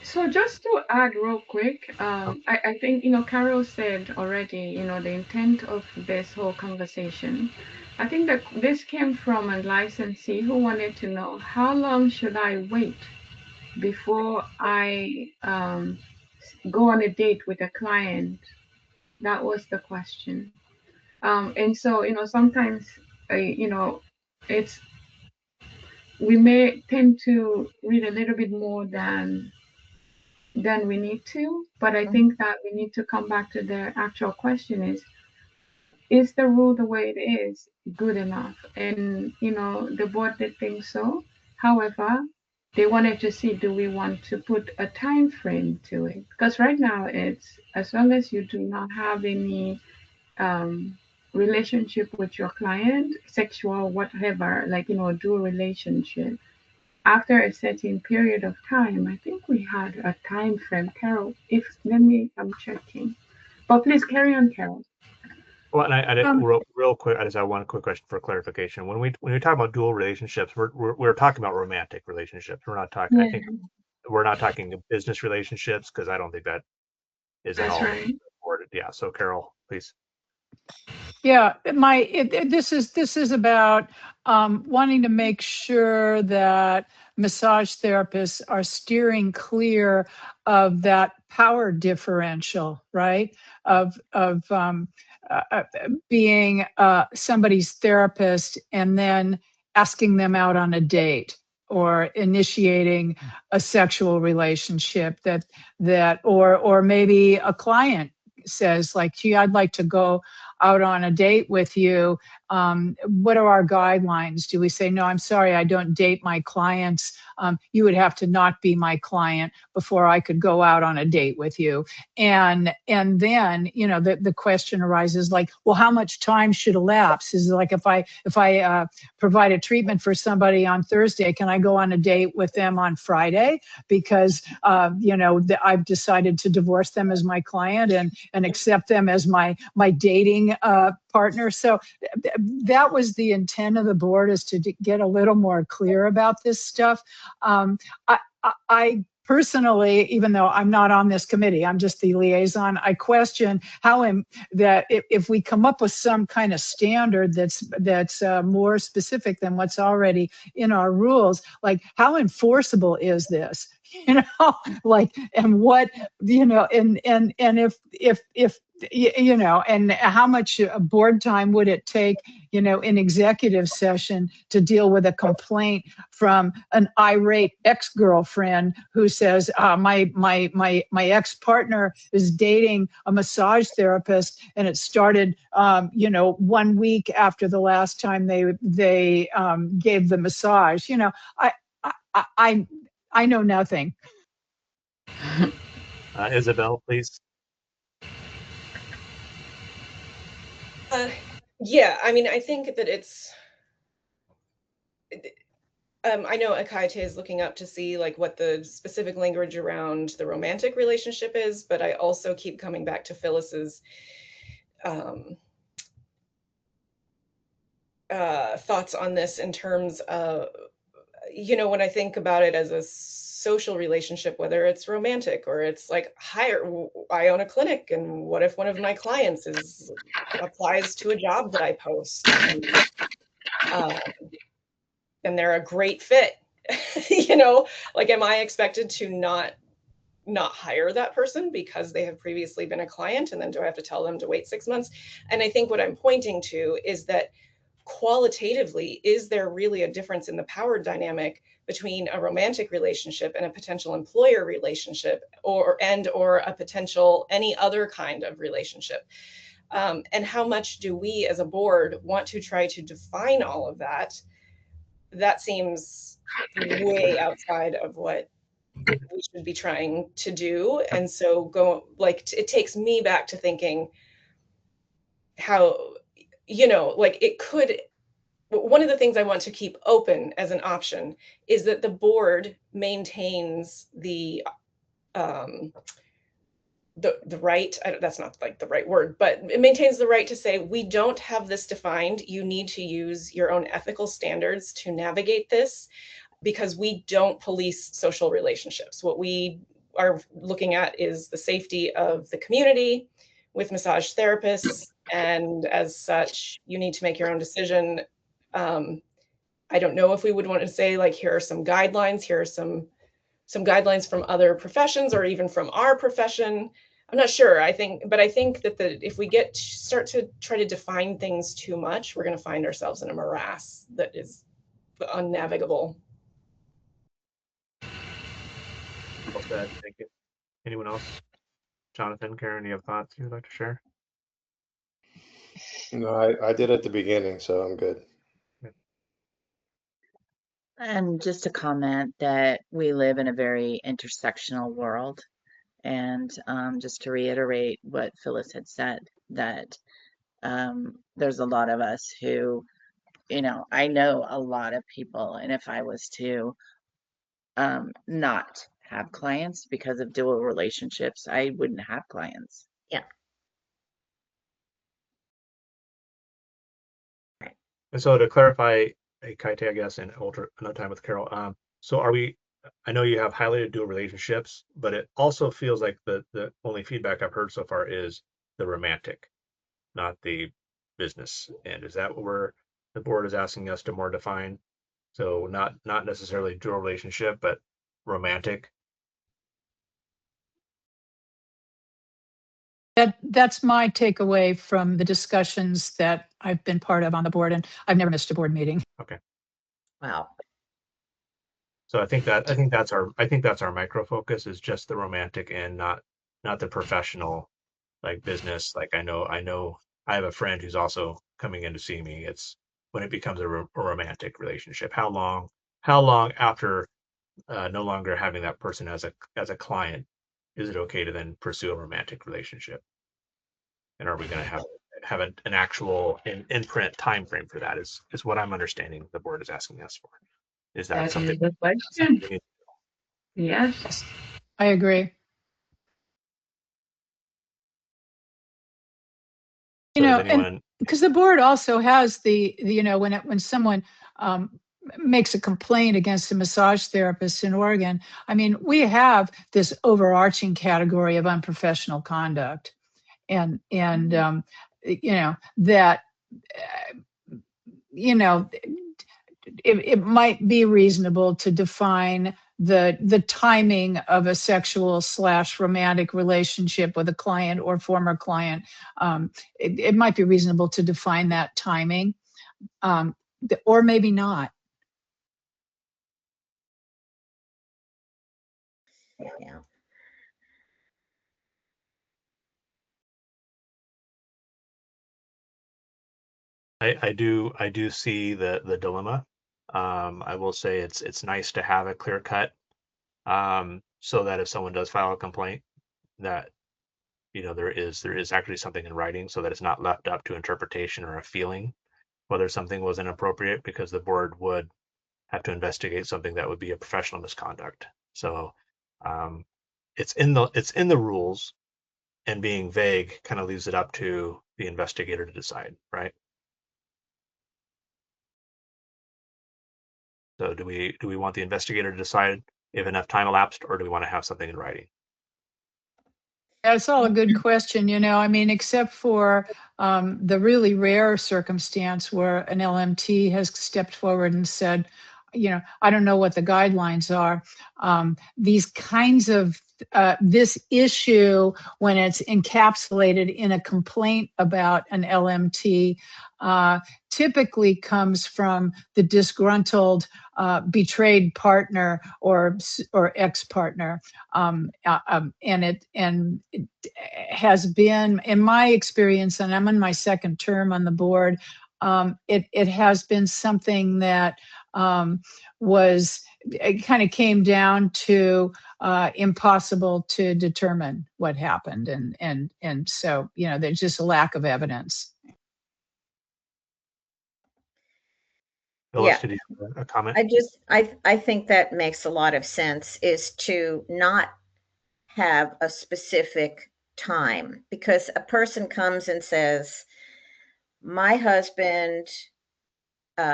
So just to add real quick, Oh, I think, you know, Carol said already, you know, the intent of this whole conversation. I think that this came from a licensee who wanted to know how long should I wait before I go on a date with a client. That was the question. And so, you know, sometimes, you know, it's we may tend to read a little bit more than we need to, but I think that we need to come back to the actual question is the rule the way it is good enough? And you know, the board did think so. However, they wanted to see, do we want to put a time frame to it? Because right now it's as long as you do not have any um, relationship with your client, sexual, whatever, like, you know, dual relationship. After a certain period of time, I think we had a time frame. Carol, if let me, I'm checking. But please carry on, Carol. well, and I did Um, real quick. I just have one quick question for clarification. When we talk about dual relationships, we're talking about romantic relationships. We're not talking. I Yeah, think we're not talking business relationships because I don't think that is at that's all right. supported. Yeah. So Carol, please. Yeah, this is about wanting to make sure that massage therapists are steering clear of that power differential, right? Of being somebody's therapist and then asking them out on a date or initiating a sexual relationship or maybe a client says like, gee, I'd like to go out on a date with you. What are our guidelines? Do we say, no, I'm sorry, I don't date my clients. You would have to not be my client before I could go out on a date with you. And then, you know, the question arises like, well, how much time should elapse? Is it like if I provide a treatment for somebody on Thursday, can I go on a date with them on Friday? Because, you know, I've decided to divorce them as my client and accept them as my dating partner. So that was the intent of the board, is to get a little more clear about this stuff. I personally, even though I'm not on this committee, I'm just the liaison, I question how that if we come up with some kind of standard that's more specific than what's already in our rules, like how enforceable is this? You know, like, and what, you know, and if you know, and how much board time would it take, you know, in executive session to deal with a complaint from an irate ex-girlfriend who says, my ex-partner is dating a massage therapist, and it started, you know, 1 week after the last time they gave the massage. You know, I know nothing. Isabel, please. Yeah, I mean, I think that it's I know Akaite is looking up to see like what the specific language around the romantic relationship is, but I also keep coming back to Phyllis's thoughts on this in terms of, you know, when I think about it as a social relationship, whether it's romantic or it's like I own a clinic, and what if one of my clients applies to a job that I post, and they're a great fit, you know, like, am I expected to not hire that person because they have previously been a client, and then do I have to tell them to wait 6 months? And I think what I'm pointing to is that qualitatively, is there really a difference in the power dynamic between a romantic relationship and a potential employer relationship, or a potential any other kind of relationship? And how much do we as a board want to try to define all of that? That seems way outside of what we should be trying to do. And so it takes me back to thinking how, you know, like it could, one of the things I want to keep open as an option is that the board maintains the the right, that's not like the right word, but it maintains the right to say, we don't have this defined. You need to use your own ethical standards to navigate this, because we don't police social relationships. What we are looking at is the safety of the community with massage therapists. And as such, you need to make your own decision. I don't know if we would want to say, like, here are some guidelines, here are some guidelines from other professions or even from our profession. I'm not sure. I think that if we start to try to define things too much, we're going to find ourselves in a morass that is unnavigable. Well said. Thank you. Anyone else? Jonathan, Karen, you have thoughts you'd like to share? No, I did at the beginning, so I'm good. And just to comment that we live in a very intersectional world. And just to reiterate what Phyllis had said, that there's a lot of us who, I know a lot of people, and if I was to not have clients because of dual relationships, I wouldn't have clients. Yeah. And so to clarify, hey, Kaite, I guess, and another time with Carol. So I know you have highlighted dual relationships, but it also feels like the only feedback I've heard so far is the romantic, not the business. And is that what the board is asking us to more define? So not necessarily dual relationship, but romantic. That's my takeaway from the discussions that I've been part of on the board, and I've never missed a board meeting. Okay. Wow. So I think that's our micro focus is just the romantic and not the professional, like business. Like I know I have a friend who's also coming in to see me. It's when it becomes a romantic relationship. How long after no longer having that person as a client is it okay to then pursue a romantic relationship? And are we going to have an actual in print time frame for that? Is what I'm understanding the board is asking us for. Is that That something? is the question. We need? Yes. I agree. So does And anyone? because the board also has when someone makes a complaint against a massage therapist in Oregon, I mean, we have this overarching category of unprofessional conduct, and that it might be reasonable to define the timing of a sexual / romantic relationship with a client or former client. It might be reasonable to define that timing, or maybe not. Yeah. I do see the dilemma. I will say it's nice to have a clear cut, so that if someone does file a complaint, that there is actually something in writing, so that it's not left up to interpretation or a feeling whether something was inappropriate, because the board would have to investigate something that would be a professional misconduct. So it's in the rules, and being vague kind of leaves it up to the investigator to decide, right? So do we want the investigator to decide if enough time elapsed, or do we want to have something in writing? That's all a good question. I mean, except for the really rare circumstance where an LMT has stepped forward and said, I don't know what the guidelines are. These kinds of this issue, when it's encapsulated in a complaint about an LMT, typically comes from the disgruntled, betrayed partner or ex-partner, and it has been, in my experience, and I'm in my second term on the board, it has been something that it kind of came down to impossible to determine what happened, and so there's just a lack of evidence. Phyllis, Yeah. did you have a comment? I think that makes a lot of sense, is to not have a specific time, because a person comes and says, my husband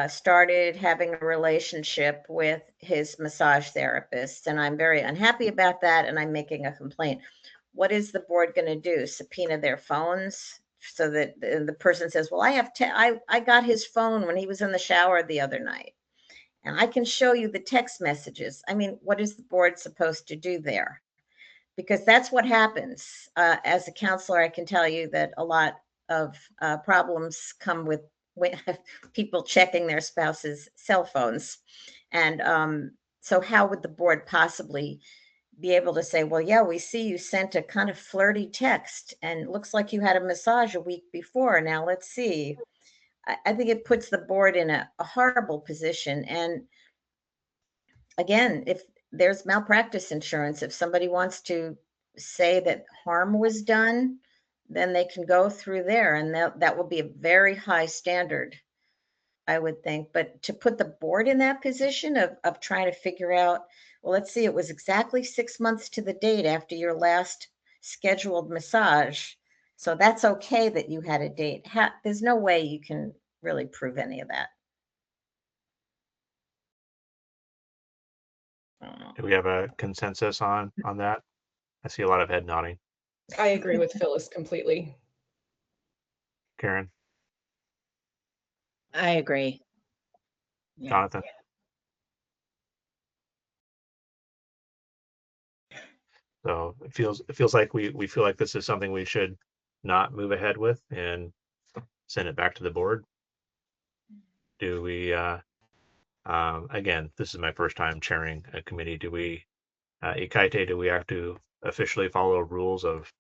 started having a relationship with his massage therapist, and I'm very unhappy about that, and I'm making a complaint. What is the board going to do? Subpoena their phones so that the person says, well, I got his phone when he was in the shower the other night, and I can show you the text messages. I mean, what is the board supposed to do there? Because that's what happens. As a counselor, I can tell you that a lot of problems come with people checking their spouse's cell phones. And so how would the board possibly be able to say, well, yeah, we see you sent a kind of flirty text and it looks like you had a massage a week before. Now let's see. I think it puts the board in a horrible position. And again, if there's malpractice insurance, if somebody wants to say that harm was done, then they can go through there, and that will be a very high standard, I would think. But to put the board in that position of trying to figure out, well, let's see, it was exactly 6 months to the date after your last scheduled massage. So that's okay that you had a date. There's no way you can really prove any of that. I don't know. Do we have a consensus on that? I see a lot of head nodding. I agree with Phyllis completely. Karen, I agree. Yeah. Jonathan? So it feels like we feel like this is something we should not move ahead with and send it back to the board. Do we, again, this is my first time chairing a committee. Do we, Ikaite, do we have to officially follow rules of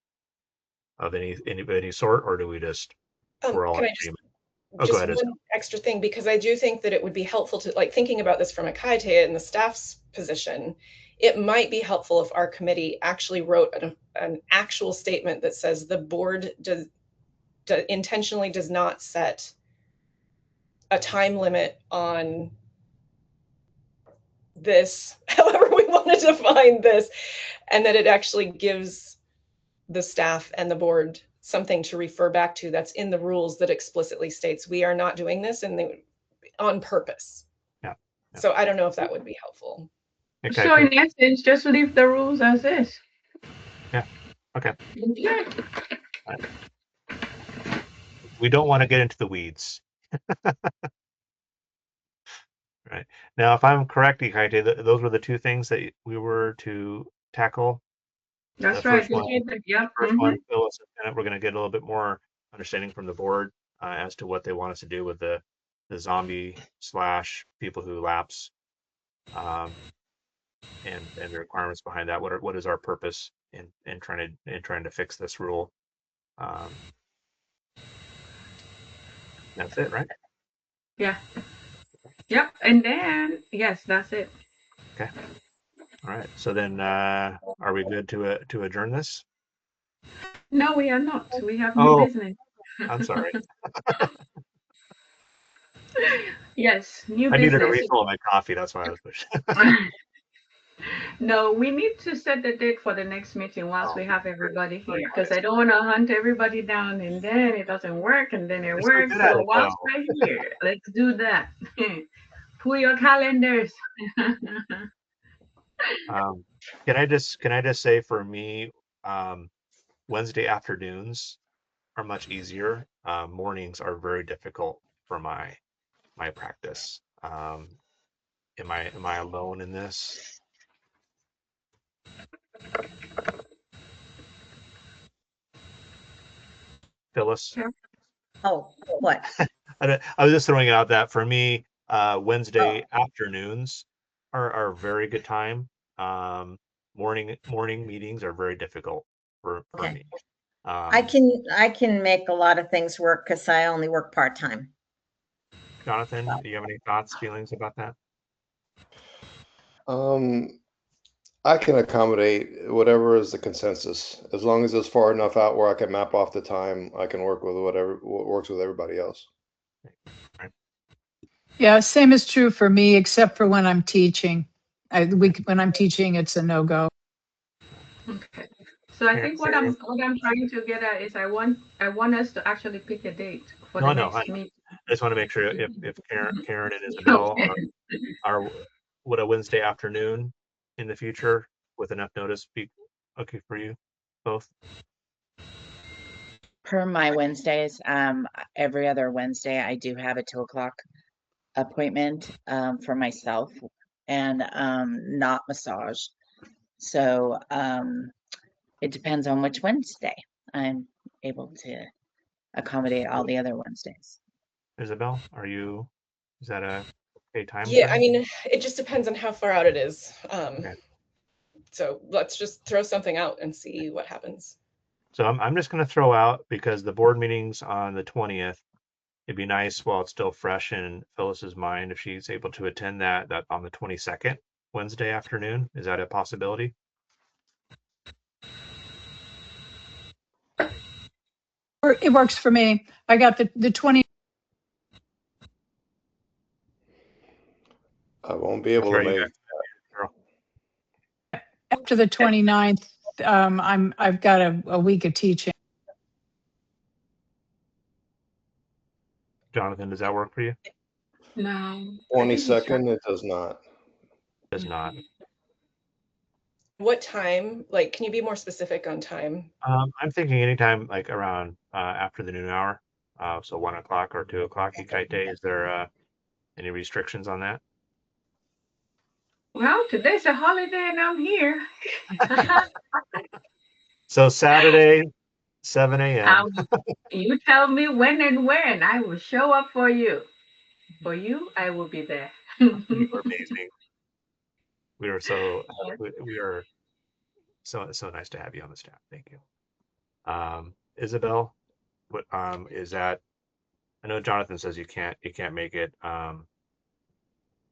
any sort, or do we just, we're all Can in I just agreement? Oh, go ahead. one extra thing, because I do think that it would be helpful to, like, thinking about this from a Kaite and the staff's position, it might be helpful if our committee actually wrote an actual statement that says the board intentionally does not set a time limit on this, however we want to define this, and that it actually gives the staff and the board something to refer back to that's in the rules that explicitly states we are not doing this on purpose. Yeah. So I don't know if that would be helpful. Okay. So in essence, just leave the rules as is. Yeah. Okay. Yeah. We don't want to get into the weeds. Right. Now, if I'm correct, Ikaite, those were the two things that we were to tackle. That's The right. first one, Yeah. one, Phyllis, we're going to get a little bit more understanding from the board as to what they want us to do with the zombie / people who lapse, and the requirements behind that. What is our purpose in trying to fix this rule? That's it, right? Yeah. Yep. And then yes, that's it. Okay. All right. So then, are we good to adjourn this? No, we are not. We have new business. I'm sorry. Yes, new I business. needed a refill of my coffee. That's why I was pushing. No, we need to set the date for the next meeting once we have everybody here, because I don't want to hunt everybody down and then it doesn't work and then it works. So once we're here, let's do that. Pull your calendars. Can I just say, for me, Wednesday afternoons are much easier. Mornings are very difficult for my practice. Am I alone in this? Phyllis? Oh, what? I was just throwing out that for me, Wednesday afternoons are a very good time. Morning meetings are very difficult for me. I can make a lot of things work because I only work part-time. Jonathan, do you have any thoughts, feelings about that? I can accommodate whatever is the consensus. As long as it's far enough out where I can map off the time, I can work with what works with everybody else. Right. Yeah, same is true for me, except for when I'm teaching. When I'm teaching, it's a no-go. Okay. So I think Karen? what I'm trying to get at is I want us to actually pick a date for No, the no, I next meeting. just want to make sure if Karen and Isabel Okay. are would a Wednesday afternoon in the future with enough notice be okay for you both? Per my Wednesdays, every other Wednesday, I do have a 2 o'clock appointment for myself and not massage. So it depends on which Wednesday I'm able to accommodate all the other Wednesdays. Isabel, is that a okay time Yeah, for I you? mean, it just depends on how far out it is. Okay. So let's just throw something out and see what happens. So I'm just going to throw out because the board meeting's on the 20th. It'd be nice while it's still fresh in Phyllis's mind if she's able to attend that on the 22nd, Wednesday afternoon. Is that a possibility? It works for me. I got the 20. I won't be able Sure, to you make. guys. Carol. After the 29th, I've got a week of teaching. Jonathan, does that work for you? No. I think it's 22nd, it does not. Does not. What time? Like, can you be more specific on time? I'm thinking anytime like around after the noon hour. So 1 o'clock or 2 o'clock Ikite day. Is there any restrictions on that? well, today's a holiday and I'm here. So Saturday, 7 a.m. You tell me when and where, and I will show up for you. For you, I will be there. You are amazing. We are so nice to have you on the staff. Thank you. Isabel, what is that? I know Jonathan says you can't make it.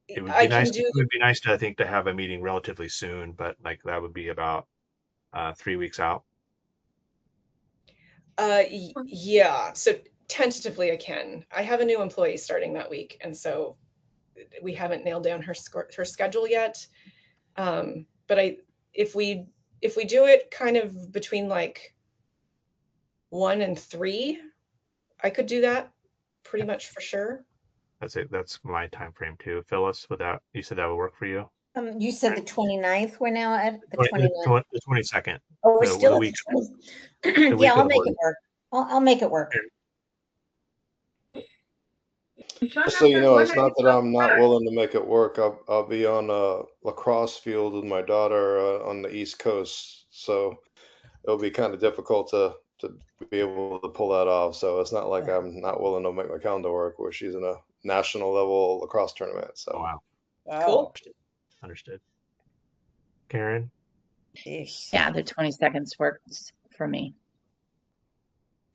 It would I be can nice. do, It would be nice to I think to have a meeting relatively soon, but like that would be about 3 weeks out. yeah. So tentatively I can. I have a new employee starting that week, and so we haven't nailed down her schedule yet. But if we do it kind of between like 1 and 3, I could do that pretty much for sure. That's it. That's my time frame too. Phyllis, you said that would work for you? You said the 29th, we're now at the 20 29th. The 22nd. Oh, we're The still at week. the 20th. The Yeah, week of I'll the make board. it work. I'll make it work. Just so you Jonathan, know, when it's are not you that going I'm not back? willing to make it work. I'll be on a lacrosse field with my daughter on the East Coast, so it'll be kind of difficult to be able to pull that off. So it's not like I'm not willing to make my calendar work where she's in a national level lacrosse tournament. Oh, So wow. Cool. Understood. Karen, Yeah, the 22nd works for me.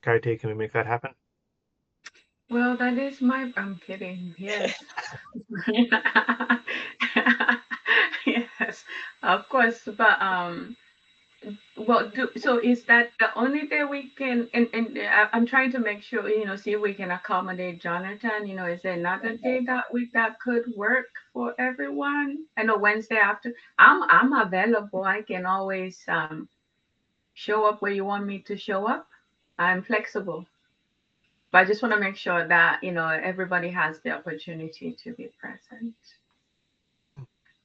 Kaite, can we make that happen? Well, that is I'm kidding. Yes. Yes, of course. But well, so is that the only day we can? And I'm trying to make sure, see if we can accommodate Jonathan. Is there another day that week that could work for everyone? I know Wednesday after. I'm available. I can always show up where you want me to show up. I'm flexible. But I just want to make sure that, everybody has the opportunity to be present.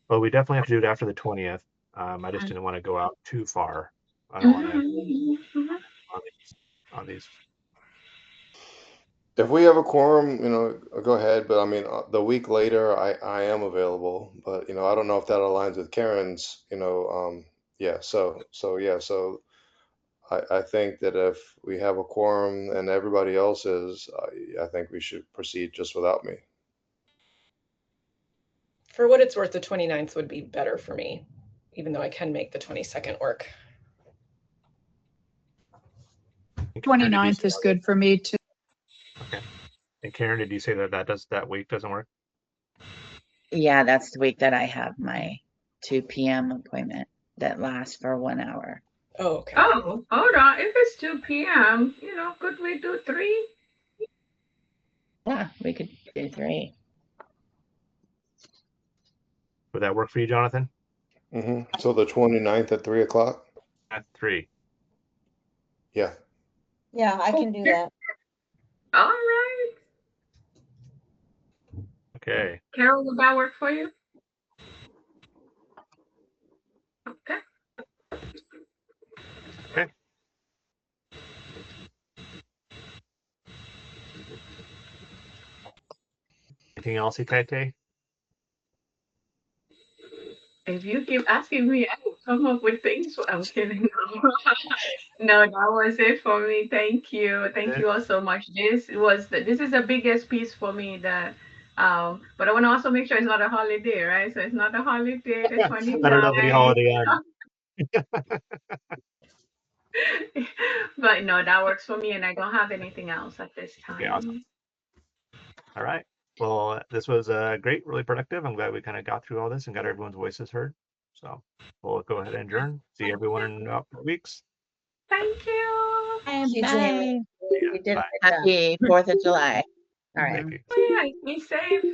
Well, we definitely have to do it after the 20th. I just didn't want to go out too far. I don't want to on these. if we have a quorum, go ahead. But I mean, the week later, I am available. But I don't know if that aligns with Karen's. Yeah. So yeah. So I think that if we have a quorum and everybody else is, I think we should proceed just without me. For what it's worth, the 29th would be better for me, even though I can make the 22nd work. 29th is good for me too. Okay. And Karen, did you say that week doesn't work? Yeah, that's the week that I have my 2 p.m. appointment that lasts for 1 hour. Oh, okay. Oh, hold on. If it's 2 p.m., could we do 3? Yeah, we could do 3. Would that work for you, Jonathan? So the 29th at 3 o'clock. That's 3. Yeah. Yeah, I can do that. All right. Okay. Carol, will that work for you? Okay. Okay. Anything else, Itate? If you keep asking me, I will come up with things. I'm kidding. No, that was it for me. Thank you. Thank you all so much. This is the biggest piece for me that but I want to also make sure it's not a holiday, right? So it's not a holiday, the Better nobody 29th. holiday on. But no, that works for me, and I don't have anything else at this Okay, awesome. time. All right. Well, this was great, really productive. I'm glad we kind of got through all this and got everyone's voices heard. So we'll go ahead and adjourn. See everyone in 4 weeks. Thank you. Thank you, Jamie. Bye. You did a Bye. good job. Happy 4th of July. All right. Thank you. Oh, yeah, be safe.